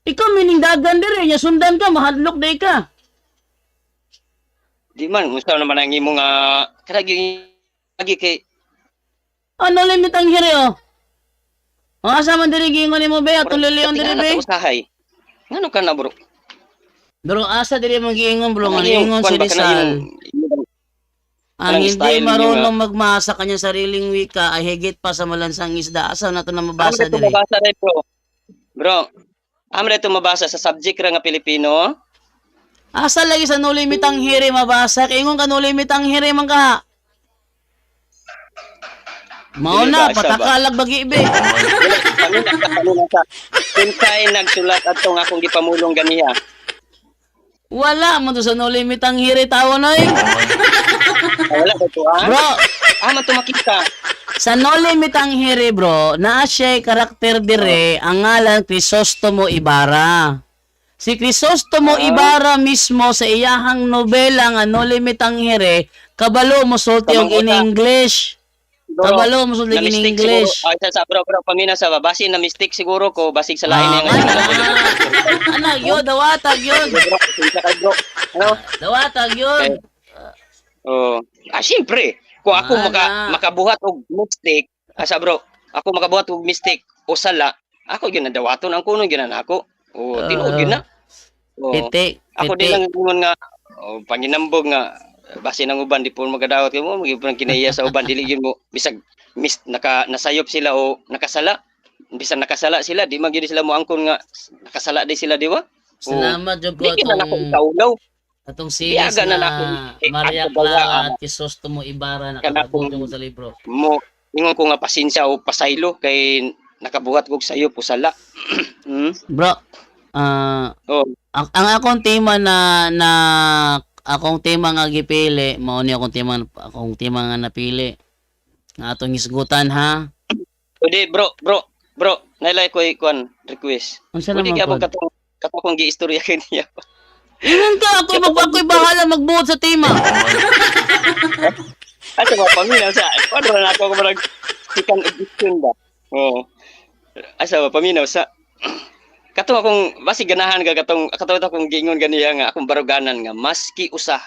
Ikaw miningdagan dire, nya sundan ka, mahadlok day ka. Di man, gusto naman ang imong karagi kay Ano limit ang hiri oh? Ang asa man diri giingon nimo be atong liliyon diri be. Ngano ka na bro? Bro, asa diri mo giingon bro, nga giingon si Rizal. Ang hindi marunong magmasa kanya sariling wika ay higit pa sa malansang isda. Asa na to na mabasa diri? Mabasa rin bro. Bro, amre to mabasa sa subject ra nga Pilipino. Asa lagi sa no limit ang hiri mabasa? Kaingon ka no limit ang hiri man ka. Mauna, patakalag bagi be. Kinsay nagsulat atong akong gipamulong ganiya. Wala mo to sa no limit ang hiri tawo noy. Wala ba to ha? Bro, man to makita. sa no limit ang hiri bro, naa siya'y karakter dire ang ngalan Crisostomo Ibarra. Si Crisostomo Ibarra mismo sa iyahang nobela nga no limit ang hiri, kabalo mo sulti og in English. Kabalo mo sulti in English. Ay sa bro, pamina sa babasin na mistake siguro ko basig sa lain nga. Anak yo dawatag yun. Dawatag yun. Oh, siyempre, kung ako makabuhat og mistake, asa bro, ako makabuhat og mistake o sala, ako gyud nadawaton ang kuno gyud nako. Oh, tinuod gyud na. Oh, Pitik. ako din lang ingon nga panginambog nga base ng uban di po magadawat kay mo magipon kinaiya sa uban dili gyud mo bisag nasayop sila o nakasala. Bisan nakasala sila, di man gyud sila mo angkon nga nakasala di sila, di ba? Salamat jud ko atong series na Maria Clara at Crisostomo Ibarra nakabutong mo sa libro. Mo ingon ko nga pasensya o pasaylo kay nakabuhat kog sayo po sala. Bro, ang akong tema na akong tema nga gipili, mao ni akong tema nga napili. Nga atong isgutan ha. Pwede bro, nailay ko ikon request. Unsa Pwede naman kaya katong giistorya kay niya. Ingon ka, ako'y bahala magbuot sa tema. Asa ba pamilya sa? Paano na ako marag sikang edition ba? Oo. Asa ba paminaw sa? Katong akong basi ganahan ka katong akong giingon ganiya nga akong baruganan nga maski usa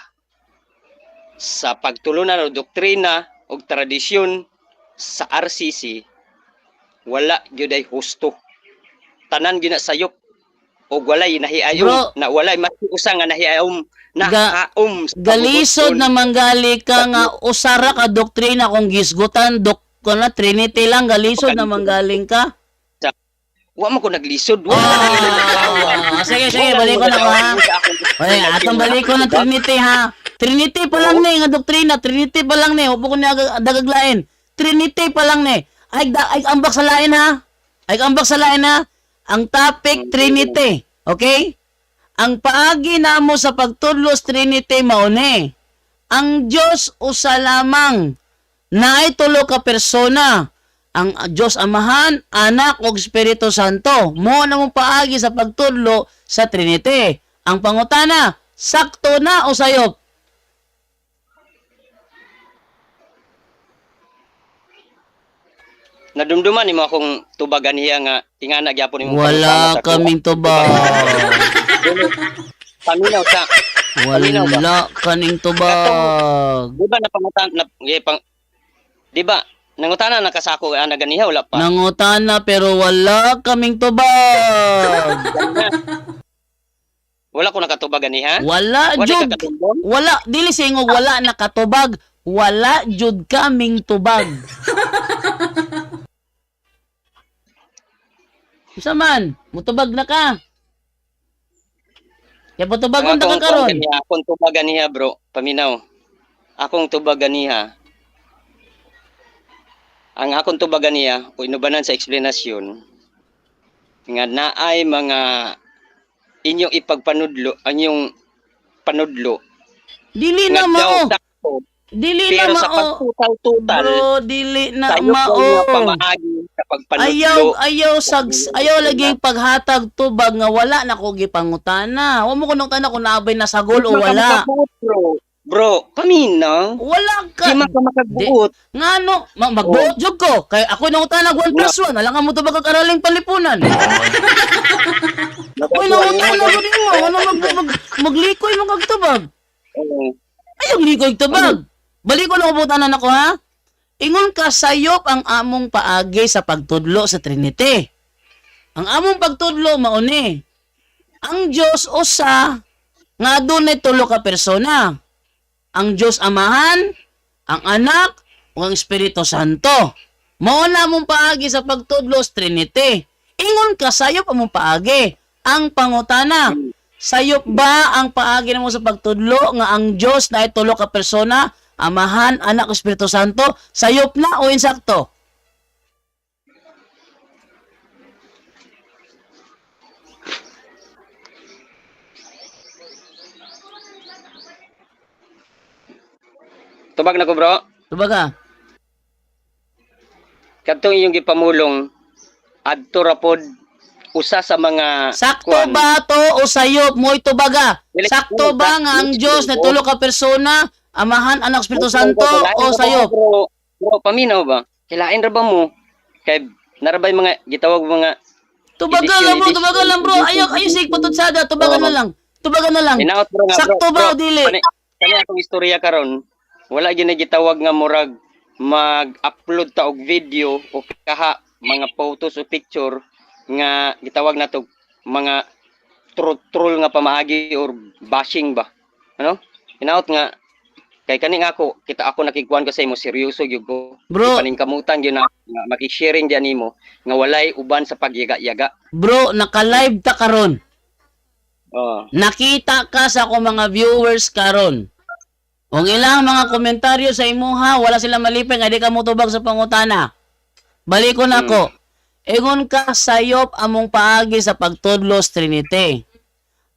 sa pagtulunan o doktrina o tradisyon sa RCC wala gyud ay husto. Tanan gyud na sayop o walay nahiayom na walay maski usa nga nahiayom nakaom galisod na manggali ka nga usara ka doktrina kung gisgutan na Trinity lang galisod na manggaling ka. Wa man ko naglisod. Sige, balik ko na ko ha. Ay, atong balik ko na Trinity ha. Trinity pa lang ni nga doktrina, Trinity pa lang ni, upo ko ni dagaglain. Trinity pa lang ni. Ay ambak sa lain ha. Ang topic Trinity, okay? Ang paagi namo sa pagtudlos Trinity mao ni. Ang Dios usa lamang, naay tulo ka persona. ang Dios Amahan, Anak ug Espiritu Santo. Mo na mong paagi sa pagtudlo sa Trinity. Ang pangutana, sakto na o sayop? Nadumduman nimo akong tubagan niya nga tingana gyapon imong Wala kaming tubag. Paminaw sa Wala kaning tubag. di ba napangutan na di ba nangutana nakasako ana ganiha wala pa. Nangutana pero wala kaming tubag. Wala ko nakatubag ganiha. Wala Wala jud. ka katundon? Wala dili singog wala nakatubag. Wala jud kaming tubag. Isa man, mutubag na ka. Kaya tubagon na ka karon. Akong tubagan niya bro, paminaw. Akong tubagan niya. Ang akong tubagan niya, o inubanan sa eksplanasyon, nga naay mga inyong ipagpanudlo, anyong panudlo. Dili na nga daw mao. sakto, Dili na pero sa mao. pagtutal-tutal, Bro, dili na tayo mao. ko nga pamaagi sa pagpanudlo. Ayaw lagi paghatag tubag nga wala na ko gipangutana. Wa mo kuno kana kung naabay na sagol o wala. Bro, paminaw. Wala ka. Di man ka makabuot. Ngano, magbuot jud ko. Kay ako nang utanag 1+1, wala ka mo tubag kag araling palipunan. Ako nang utanag ko nimo, ano maglikoy mo kag tubag. Ayaw likoy tubag. Balik ko na ubutanan ako ha. Ingon ka sayop ang among paagi sa pagtudlo sa Trinity. Ang among pagtudlo mauni. Ang Dios usa nga adunay tulo ka persona. Ang Dios Amahan, ang Anak, ug ang Espiritu Santo. Mao na among paagi sa pagtudlo sa Trinity. Ingon ka sayop among paagi. Ang pangutana, sayop ba ang paagi namo sa pagtudlo nga ang Dios na ay tulo ka persona? Amahan, Anak, Espiritu Santo, sayop na o insakto? Tubag na ko bro. Tubaga. Kadtong iyong gipamulong adto ra pod usa sa mga Sakto kuwan. ba to o sayop mo itubaga? Dili- Sakto ba nga ang Dios na tulo ka persona, Amahan, Anak, Espiritu Santo o sayop? Bro, paminaw ba? Kilain ra ba mo? Kay narabay mga gitawag mga Tubaga lang bro, tubaga lang bro. Ayaw sig patutsada, tubaga na lang. Tubaga na lang. inaot bro nga bro. Sakto ba o dili? Kani akong istorya karon, wala gyud na gitawag nga murag mag-upload ta og video o kaha mga photos o picture nga gitawag nato mga troll nga pamaagi or bashing ba. Ano? Inaot nga kay kani nga ako nakikuan ko sa imo seryoso gyud ko. Bro. Paningkamutan gyud na maki-sharing diyan nimo nga walay uban sa pagyaga-yaga. Bro, naka-live ta karon. Oh. Nakita ka sa akong mga viewers karon. Kung ilang mga komentaryo sa imuha, wala sila malipay nga di ka mutubag sa pangutana. Balikon ako. Ingon ka sayop among paagi sa pagtudlo sa Trinity.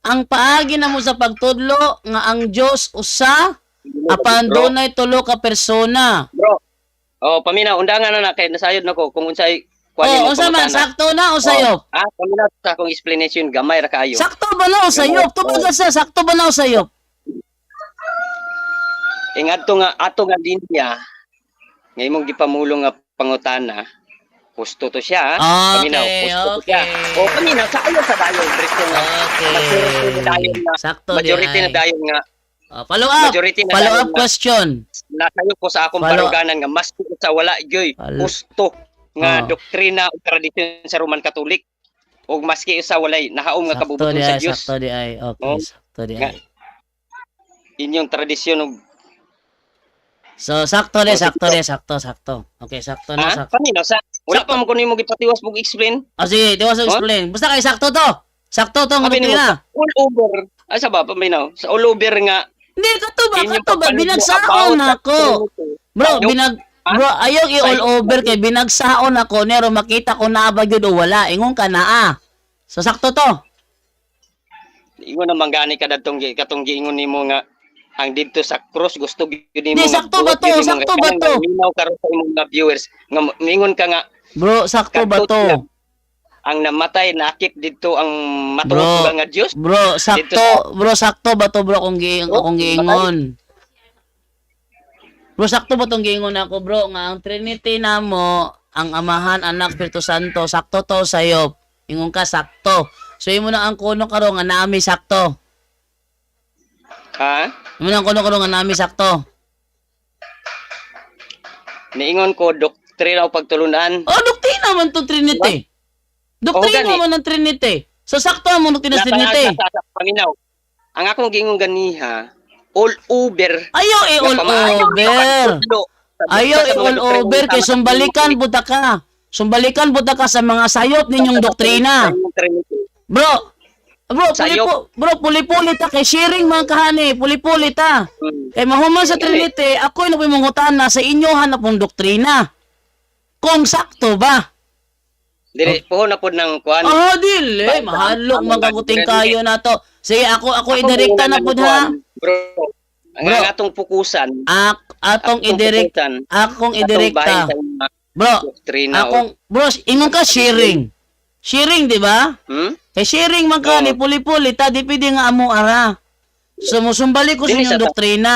Ang paagi namo sa pagtudlo nga ang Dios usa apan dunay tulo ka persona. Bro. Oh, paminaw undangan na kay nasayod nako kung unsay Oh, unsa man sakto na o sayop? Paminaw sa akong explanation gamay ra kaayo. Sakto ba na o sayop? Tubaga sa sakto ba na o sayop? Ingadto nga ato nga linya nga imong gipamulong nga pangutana. Gusto to siya. Paminaw, gusto to siya. O paminaw sa ayo sa dayon Kristo nga. Majority na dayon nga. Sakto Majority na dayon nga. Follow up. Majority na Follow dayon up nga. question. Nasayo ko sa akong Follow- baruganan nga mas sa wala gyoy gusto nga doktrina o tradisyon sa Roman Catholic ug maski sa walay nahaom nga Sakto kabubuton di sa ay, Dios. sakto di ay. Okay, Oh. sakto di Nga. ay. Inyong tradisyon ug So, sakto di, sakto. Okay, sakto na, sakto. paminaw sa wala pa man ko nimo gipatiwas bug explain. Sige, di ko sa explain. Basta kay sakto to. Sakto to, Sabi nguti nimo na. all over. Ay sa ba paminaw sa all over nga Hindi, kato ba? inyong Kato ba? pagpanudlo Binagsaon about ako. sa Bro, bro, ayaw i-all over kay binagsaon ako. Nero, makita ko na ba yun o wala. Ingon ka na So, sakto to. Ingon na manggani ka datong katong giingon nimo nga ang dito sa cross gusto gyud Di, nimo sakto ba to? Sakto ba to? Minaw karon sa imong mga viewers nga mingon ka nga Bro, sakto ba kadto siya. to? Ang namatay nakit dito ang Bro, matuod nga Dios. bro, sakto ba to bro akong giingon? Bro, sakto ba tong giingon ako bro nga ang Trinity namo, ang Amahan, Anak, Espiritu Santo, sakto to sayo. Ingon ka sakto. So imo na ang kuno karon nga naami sakto. Ha? Imo na ang kuno karon nga naami sakto. Niingon ko doktrina o pagtulunan. Oh, doktrina man tong Trinity. Doktrina gani. man ang Trinity. So sakto mo doktrina sa Trinity. Sa paminaw. Ang akong giingon ganiha all over. Ayaw all over. Ayaw all over kay sumbalikan buta ka. Sumbalikan buta ka sa mga sayop ninyong doktrina. Bro, Sayop. puli-puli ta kay sharing man kahani, puli-puli ta. Kay mahuman sa Trinity, ako ay napimungutan na sa inyo hanapong doktrina. Kung sakto ba? Dili po na pod ng kuan. Oh, dili. Mahalok magaguting kayo na to. Sige, ako idirekta na pod ha. Bro, ang Bro. atong pukusan. Akong idirekta. Akong idirekta. Bro, Doktrina bro, ingon ka sharing. Sharing, di ba? Kay sharing man ka ni puli-puli ta di pwede nga amo ara. So musumbalik ko sa Dili inyong sa doktrina.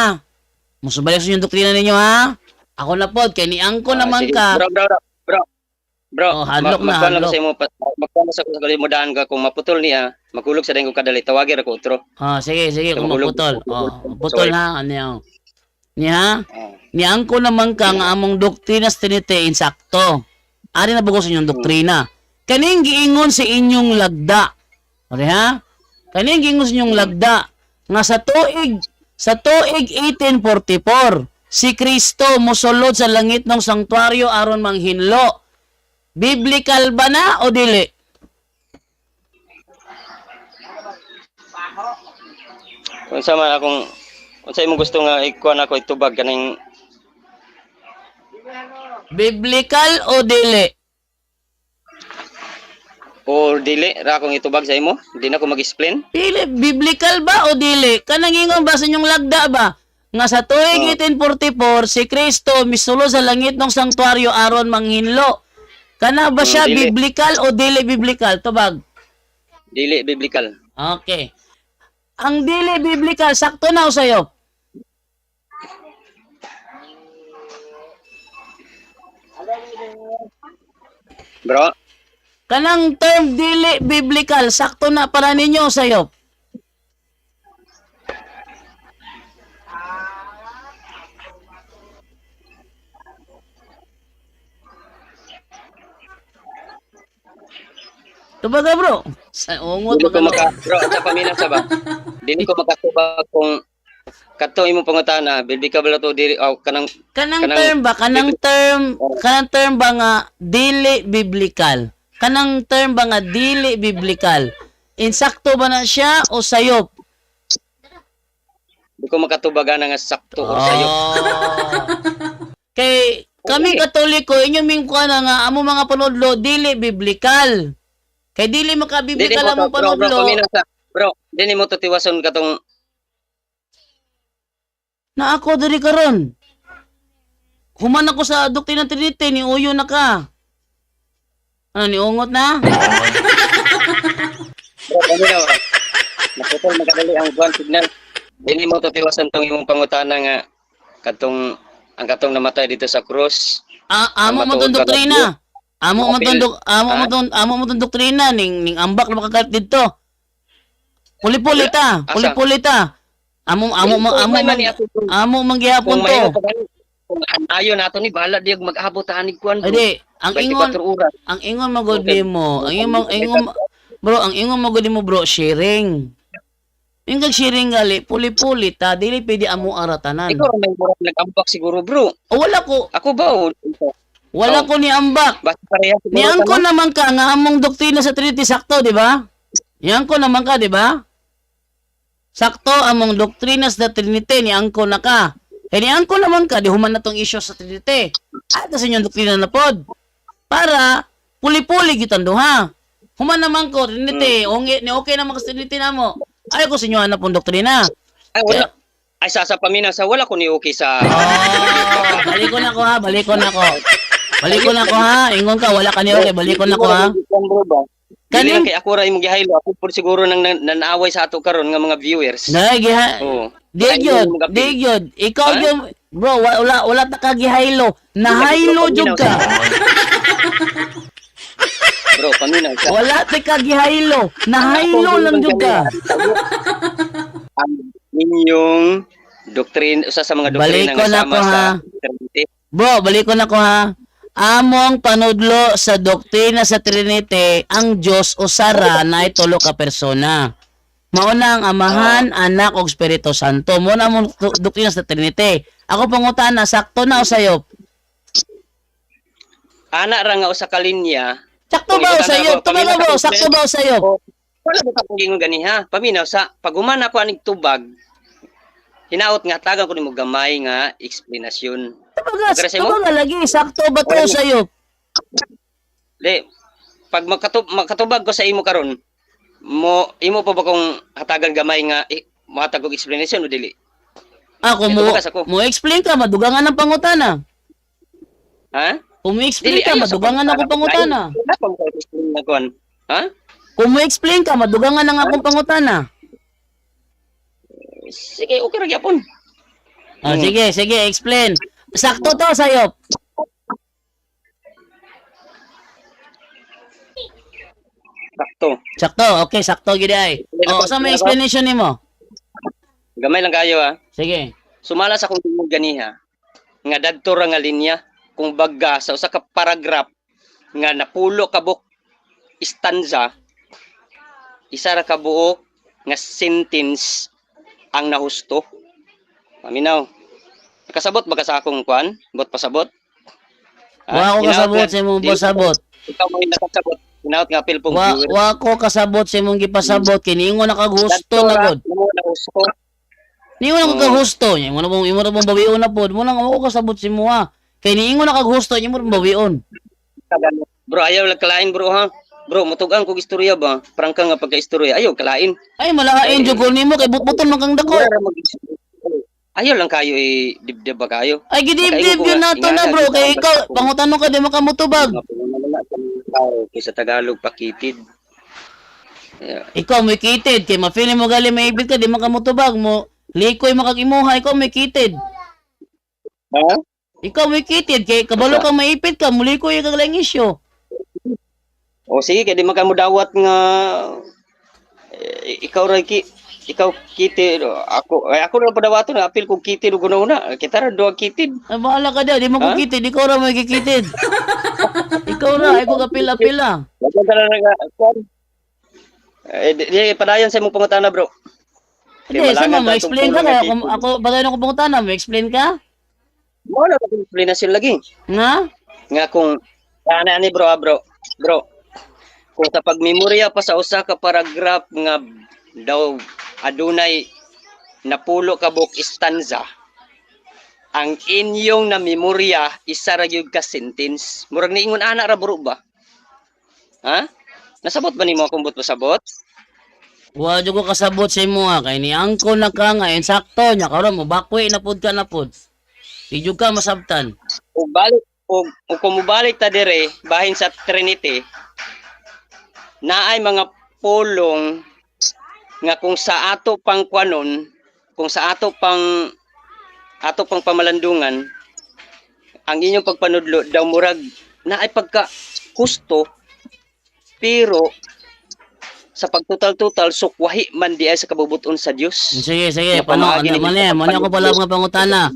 Musumbalik sa inyong doktrina ninyo ha. Ako na pod kay niangko naman ka. Bro, Oh, hadlok na, hadlok. Magkano sa kalimudahan ka kung maputol niya, magkulog sa dahil ko kadali, tawagin ako utro. Sige kung Mahulog. maputol. Putol ha, ano yan. Niya, Oh. niangko naman ka nga among doktrina sa Trinity insakto. Ari na bugo sa inyong doktrina. Kaning giingon sa inyong lagda. Okay ha? Kaning giingon sa inyong lagda nga sa tuig 1844 si Kristo mosulod sa langit ng sanktuaryo aron manghinlo. Biblical ba na o dili? Kung sa man akong, kung sa imong gusto nga ikuan ako itubag kaning Biblical o dili? o dili ra akong itubag sa imo, di na ko mag-explain. Dili, biblical ba o dili? Kanang ingon ba sa inyong lagda ba? Nga sa tuig 1844, si Kristo misulo sa langit ng sanktuaryo aron manghinlo. Kana ba siya Dili. biblical o dili biblical? Tubag. Dili biblical. Okay. Ang dili biblical, sakto na o sa'yo? Bro, Kanang term dili biblical, sakto na para ninyo o sa'yo? Tubaga bro. Sa ungot dili ko magkano. bro, sa paminaw sa ba? Dili ko makatubag kung kato imong pangutana, biblical ba to dili o kanang Kanang term ba? Kanang term ba nga dili biblical? Kanang term ba nga dili biblical? Insakto ba na siya o sayop? di ko makatubagan nga sakto or sayo. Kay kami Katoliko, inyo ming kuha na nga amo mga panudlo dili biblical. Kay dili Dili makabiblical mo among to, bro, panudlo. paminaw sa bro, dili mo to tiwason katong Na ako diri karon. Human ako sa doktrina ng Trinity, ni uyo na ka. Ano, ni ungot na? bro, paminaw. Naputol makadali ang buwan signal. Dili mo to tiwason tong imong pangutana nga katong ang katong namatay dito sa cross. Amo man tong doktrina. Amo man tong doktrina ning ambak na makagalit dito. Puli-puli ta. Amo man gihapon Kung to. may kung ayo nato ni bahala di mag-abot anig kuan. Adi, ang 24 oras. ingon magudi mo. Ang ingon magudi mo bro, sharing. Yung sharing gali, puli-puli ta, dili pwede amo aratanan. Ikaw may murag nag-ambak siguro bro. O wala ko ni ambak. Basta pareha siguro. Niyan ko naman ka nga among doktrina sa Trinity sakto, di ba? Niyan ko naman ka, di ba? Sakto among doktrina sa Trinity niyan ko na ka. Kaya niyan ko naman ka, di human na tong issue sa Trinity. At sa inyong doktrina na pod. Para puli-puli gitan duha. Human naman ko Trinity, okay naman ka sa Trinity namo. Ay ko sa inyo na pong doktrina. Ay wala. Ay sa paminaw sa wala ko ni okay sa Oh, balikon ako ha, balikon ako. Balikon ako ha, ingon ka, wala ka ni okay, balikon ako ha. Kani Kaning, kay ako ra imong gihaylo, ako po siguro nang nanaaway sa ato karon nga mga viewers. nagi ha, Oo. di gyud, ikaw Ha? yung, bro, wala ta ka gihaylo, nahaylo jud ka. Bro, paminaw sa Wala ta ka gihaylo, nahaylo lang jud ka. ang inyong doktrina, usa sa mga doktrina Balikon nga ako, sama sa ha? Trinity. Bro, balikon ako ha. Among panudlo sa doktrina sa Trinity, ang Dios usara na tulo ka persona. Mauna ang Amahan, Anak ug Espiritu Santo. Muna among doktrina sa Trinity. Ako pangutana, sakto na o sayop? Ana ra nga usa ka linya. Sakto ba o sayop? Tumaga bro, sakto ba o sayop? Wala ba ta gingon gani ha? Paminaw sa paguman ako aning tubag. Hinaot nga tagan ko nimo gamay nga explanation. Tumaga lagi, sakto ba to o sayop? Le, pag makatubag ko sa imo karon, imo pa ba kung hatagan gamay nga matag og explanation o dili? Ako mo explain ka, madugangan ng pangutana. Ha? Kung mo explain ka, madugangan ako pangutana. Wala pa mo explain na kon. Ha? Kung mo explain ka, madugangan ng akong pangutana. Sige, okay ra gyapon. Ah, sige, explain. Sakto to, sayop. Sakto. Sakto, okay, sakto gid ay. Oh, sa may explanation nimo? Gamay lang kayo ha. Sige. Sumala sa kung tingog ganiha nga dadto ra nga linya kung bagga sa usa ka paragraph nga napulo ka buok stanza isa ra ka buok nga sentence ang nahusto. Paminaw. Kasabot ba ka sa akong kwan? Bot pasabot? Wa ko kasabot sa imong pasabot. Ikaw mo yung nakasabot. Hinaot nga apil pong viewers. Wa ko kasabot sa imong gipasabot kini ingon na kag husto na gud. Nahusto. Ningon na kag husto, imo na mong bawion na pod. Mo nang ako kasabot si mo ha. Kay niingon na kag husto, imo na bawion. Bro, ayaw lang kalain bro ha. Bro, mutugan kog istorya ba? Prangka nga pagka-istorya. Ayaw kalain. Ay malahain jud ko nimo kay butbuton man kang dako. Ayaw lang kayo dibdib ba kayo? Ay gidibdib yun nato na bro kay ikaw pangutano ka di makamutubag. Sa Tagalog pakitid. Ikaw may kitid kay ma-feel mo gali maibit ka di makamutubag mo. Likoy makagimuha ikaw may kitid. Ha? Ikaw may kitid kay kabalo kang maipit ka mulikoy kag laing isyu. O sige, kaya di makamudawat nga ikaw ra ikaw kitid ako ra padawaton apil kog kitid ug una kita ra duha kitid. Ay bahala ka daw di mo ko kitid ikaw ra may kikitid. Ikaw ra ay ko kapila-pila. Wala ka na di padayon sa imong pangutana bro. Hindi, sama mo explain ka kaya ako bagayon ko pangutana mo explain ka? Wala ka explanation lagi. Nga kung ani bro. Kung sa pagmemorya pa sa usa ka paragraph nga daw adunay napulo ka buok stanza, ang inyong na memorya isa ra gyud ka sentence. Murag niingon ana ra bro ba? Ha? Nasabot ba nimo akong bot pasabot? Wa jud ko kasabot sa imo ha kay ni angko na ka nga insakto nya karon mo bakwi na pud ka na pud. Di jud ka masabtan. Ug balik ug kung mobalik ta dire bahin sa Trinity, naay mga pulong nga kung sa ato pang kwanon, kung sa ato pang pamalandungan, ang inyong pagpanudlo daw murag naay pagka husto, pero sa pagtutal-tutal sukwahi man di ay sa kabubuton sa Dios. Sige, paano mani ako pala mga pangutana.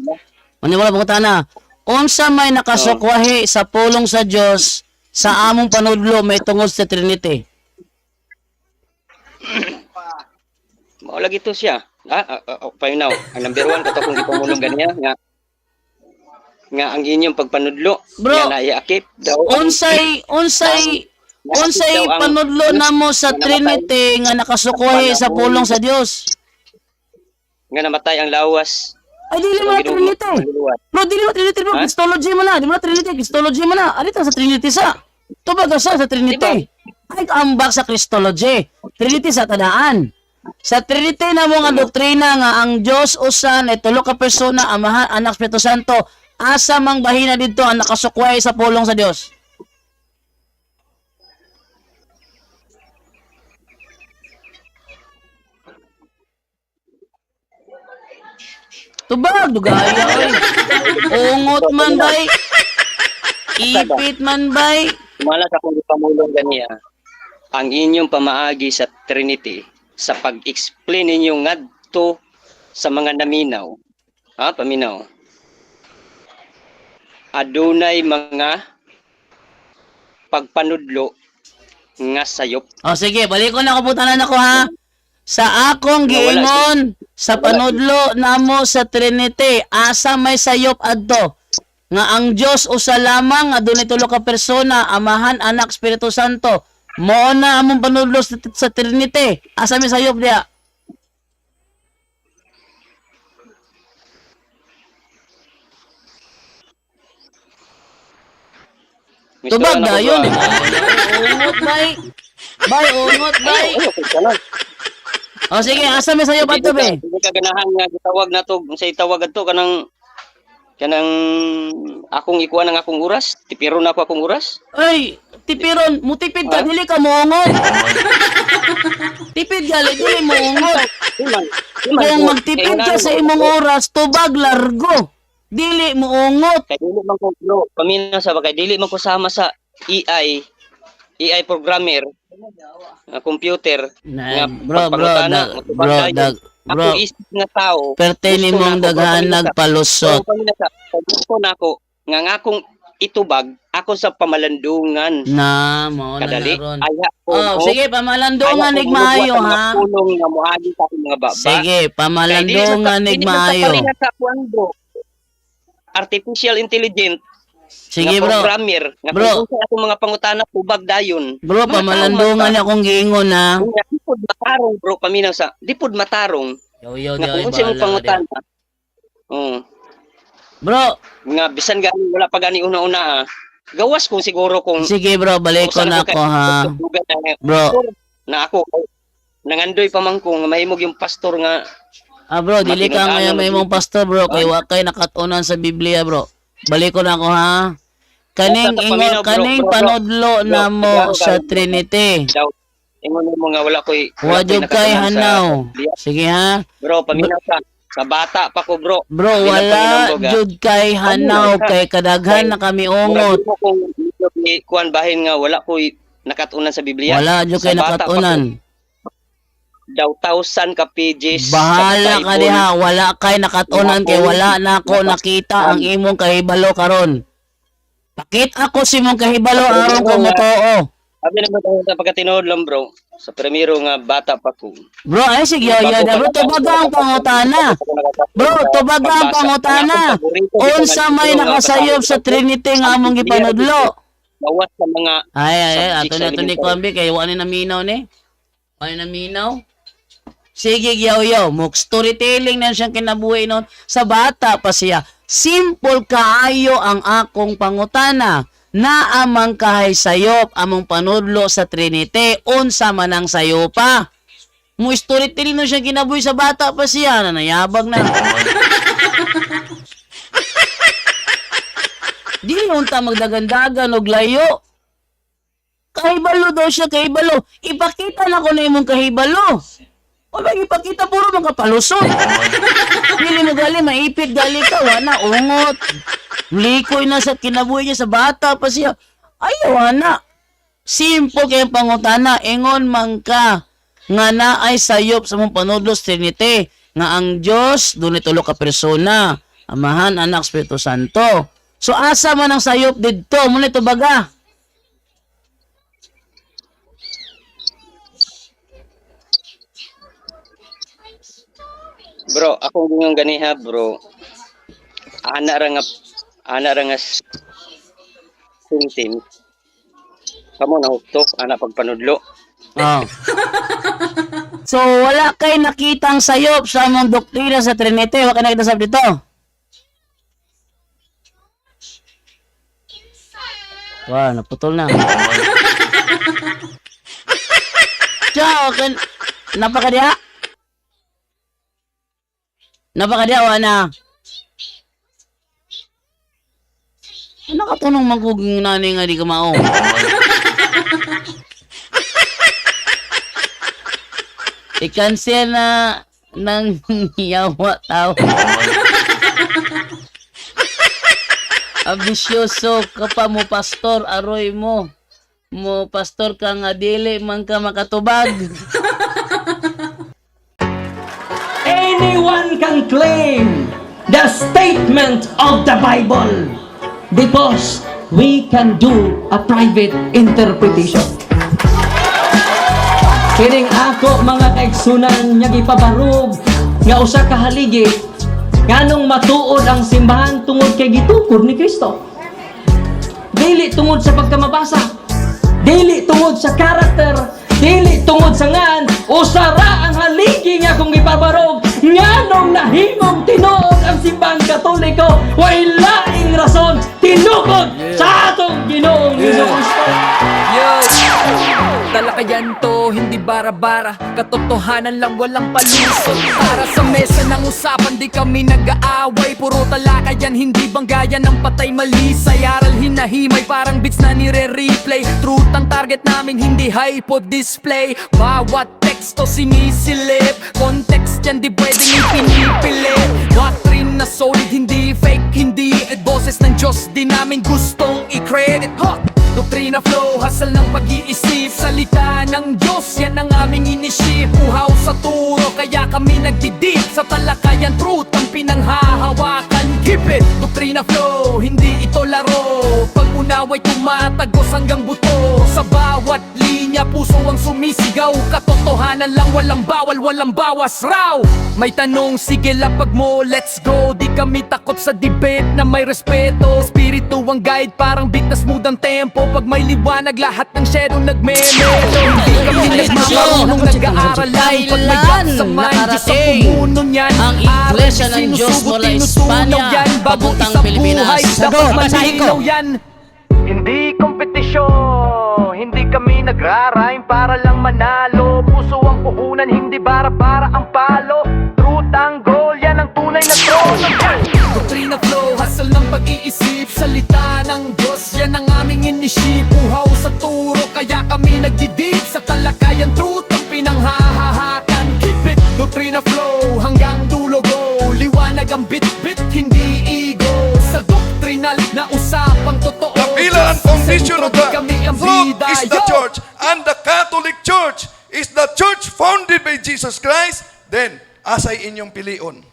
Unsa may nakasukwahi sa pulong sa Dios sa among panudlo may tungod sa Trinity? Mao lagi to siya. Paminaw. Ang number 1 kato kung gipamulong ganiya nga ang inyong pagpanudlo Bro, nga naiakip daw. Unsay panudlo namo sa Trinity nga nakasukwahi sa pulong sa Dios? Nga namatay ang lawas. Ay dili mo na Trinity. Bro, dili mo Trinity bro. Christology mo na. Di mo na Trinity. Christology mo na. Alita sa Trinity sa. Tubaga sa Trinity. Ay ambak sa Christology. Trinity sa tadaan. Sa Trinity na mo nga doktrina nga ang Dios usa na tulo ka persona, Amahan, Anak, Espiritu Santo, asa mang bahina didto ang nakasukway sa pulong sa Dios? Tubag, dugaya oy. Ungot man bay. Ipit man bay. Malas akong ipamulong ganiya. Ang inyong pamaagi sa Trinity sa pag-explain ninyo ngadto sa mga naminaw. Ha, paminaw. Adunay mga pagpanudlo nga sayop. O sige, balik ko na kuputanan ako ha. Sa akong giingon sa panudlo namo sa Trinity, asa may sayop adto nga ang Dios usa lamang adunay tulo ka persona, Amahan, Anak, Espiritu Santo. Mao na among panudlo sa Trinity. Asa may sayop diha? Tubag na yun. Ungot bay. Bay, ungot bay. O sige, asa may sayop adto be? Hindi ka ganahan nga gitawag na to, sa itawag adto kanang akong ikuha ng akong oras, tipiro na ako akong oras. Ay, tipiron, mutipid ka, dili ka moongot. Tipid gali, dili moongot. Kung magtipid ka sa imong oras, tubag largo. Dili moongot. Kay dili man ko bro, paminaw sa bagay, dili man ko sama sa AI programmer nga computer nga Bro, ako isip nga tao perteni mong daghan nagpalusot. Gusto na ako nga akong itubag ako sa pamalandungan Na, mao na kadali naron. aya ko Oh, sige, pamalandungan nig maayo ha. pulong nga moagi sa akong mga baba. Sige, pamalandungan nig maayo. Sa kwando artificial intelligence Sige nga bro. programmer nga Bro. kung sa akong mga pangutana tubag dayon. Bro, pamalandungan akong giingon ha. Nga dipod matarong bro paminaw sa dipod matarong Yo, nga kung sa imong pangutana. Bro, Nga bisan gani wala pa gani una-una gawas kung siguro kung sige bro, balik ko na ako ha. Bro, na ako nangandoy pa man ko nga mahimog yung pastor nga bro, dili ka ngayon may mong pastor bro, kay wa kay nakatunan sa Biblia bro. Balik ko na ako ha. Kaning ingon, kaning panudlo na mo sa Trinity. daw ingon mo nga wala koy Wa jud kay hanaw. Sige ha. bro paminaw sa bata pa ko bro. Bro, wala jud kay hanaw kay kadaghan na kami ungot. Kung kuan bahin nga wala koy nakatunan sa Biblia. Wala jud kay Sa bata pa ko, nakatunan. daw 1,000 ka pages Bahala sa ka Bible. diha, wala kay nakatunan kay wala na ako nakita ang imong kahibalo karon. Pakit ako si imong kahibalo aron ko motoo. Sabi naman tayo sa pagkatinood lang bro. Sa primero nga bata pa ko. Bro, ay sige, yo, bro, tubaga ang pangutana. Bro, tubaga ang pangutana. Unsa may nakasayop sa Trinity nga among gipanudlo? Bawas sa mga Ay, ato na to ni Kwambi kay wa ni naminaw ni. Wa ni naminaw. Sige, yaw, storytelling na siyang kinabuhi noon. Sa bata pa siya. Simple kaayo ang akong pangutana. Na amang kahay sayop among panudlo sa Trinity. Unsa man ang sayopa. Mo storytelling na siyang kinabuhi sa bata pa siya. Nanayabag na. Di unta magdagandagan og layo. Kahibalo daw siya, kahibalo. Ipakita na ko na imong kahibalo. O ba ipakita puro mga palusot. Dili mo gali, maipit gali ka, wana, ungot. Likoy na sa kinabuhi niya sa bata pa siya. Ayaw, wana. Simple kayong pangutana, ingon man ka nga naay sayop sa mong panudlos Trinity. Nga ang Diyos, doon itulo ka persona. Amahan, Anak, Espiritu Santo. So asa man ang sayop didto, muna ito baga. bro, ako gingang ganiha bro. Ana ra nga sintim. Kamo na huktok ana pagpanudlo. Oh. So wala kay nakitang sayop sa among doktrina sa Trinity, wa kay nakita sab dito. Wah, naputol na. Ciao, napakadiha. Napakadawa na. Nakatunong maguging nanay nga di ka mao. I-cancel na ng yawa tao. Ambisyoso ka pa mo, pastor, aroy mo. Mo, pastor ka nga dili man ka makatubag. Anyone can claim the statement of the Bible because we can do a private interpretation. Kining ako mga kaigsunan nga gipabarog nga usa ka haligi nganong matuod ang simbahan tungod kay gitukod ni Kristo. Dili tungod sa pagkamabasa, dili tungod sa karakter, dili tungod sa ngan, usara ang haligi nga kung gipabarog nganong nahimong tinuod ang simbahan Katoliko, way laing rason tinukod sa atong Ginoong Hesus Kristo. Talakayan to, hindi bara-bara. Katotohanan lang, walang palusot. Para sa mesa ng usapan, di kami nag-aaway. Puro talakayan, hindi banggayan ng patay malisay. Aral hinahimay, parang beats na nire-replay. Truth ang target namin, hindi hypo display. Bawat teksto sinisilip, context yan di pwedeng ipinipilit. Doctrine na solid, hindi fake, hindi boses ng Diyos, di namin gustong i-credit. Doktrina flow, hasal ng pag-iisip. Salita ng Diyos, yan ang aming inisip. Uhaw sa turo, kaya kami nagdidip. Sa talakayan, truth ang pinanghahawakan. Keep it! Doktrina flow, hindi ito laro. Pag-unaway tumatagos hanggang buto. Sa bawat linya, puso ang sumisigaw. Katotohanan lang, walang bawal, walang bawas raw. May tanong, sige lapag mo, let's go. Di kami takot sa debate na may respeto. Spirito ang guide, parang beat na smooth ang tempo. Pag may liwanag, lahat ng shadow nagme-melo. Hindi kami nagmamarunong nag-aaral lang. Pag may gap sa mind, Diyos ang pumuno niyan. Ang Iglesia ng Diyos mula Espanya papuntang Pilipinas. Dapat malinaw yan. Hindi kompetisyon, hindi kami nagra-rhyme para lang manalo. Puso ang puhunan, hindi bara-bara ang palo. Truth ang goal, yan ang tunay na trono. Doktrina flow, hasal ng pag-iisip. Salita ng Diyos, yan ang aming inisip. Uhaw sa turo, kaya kami nagdidip. Sa talakayan, truth ang pinanghahahakan. Keep it, doktrina flow, hanggang dulo go. Liwanag ang bit-bit, hindi ego. Sa doktrinal na usapang totoo. The pillar and foundation of the Kami ang truth bida, is the yo! church, and the Catholic Church is the church founded by Jesus Christ. Then, asay inyong pilion.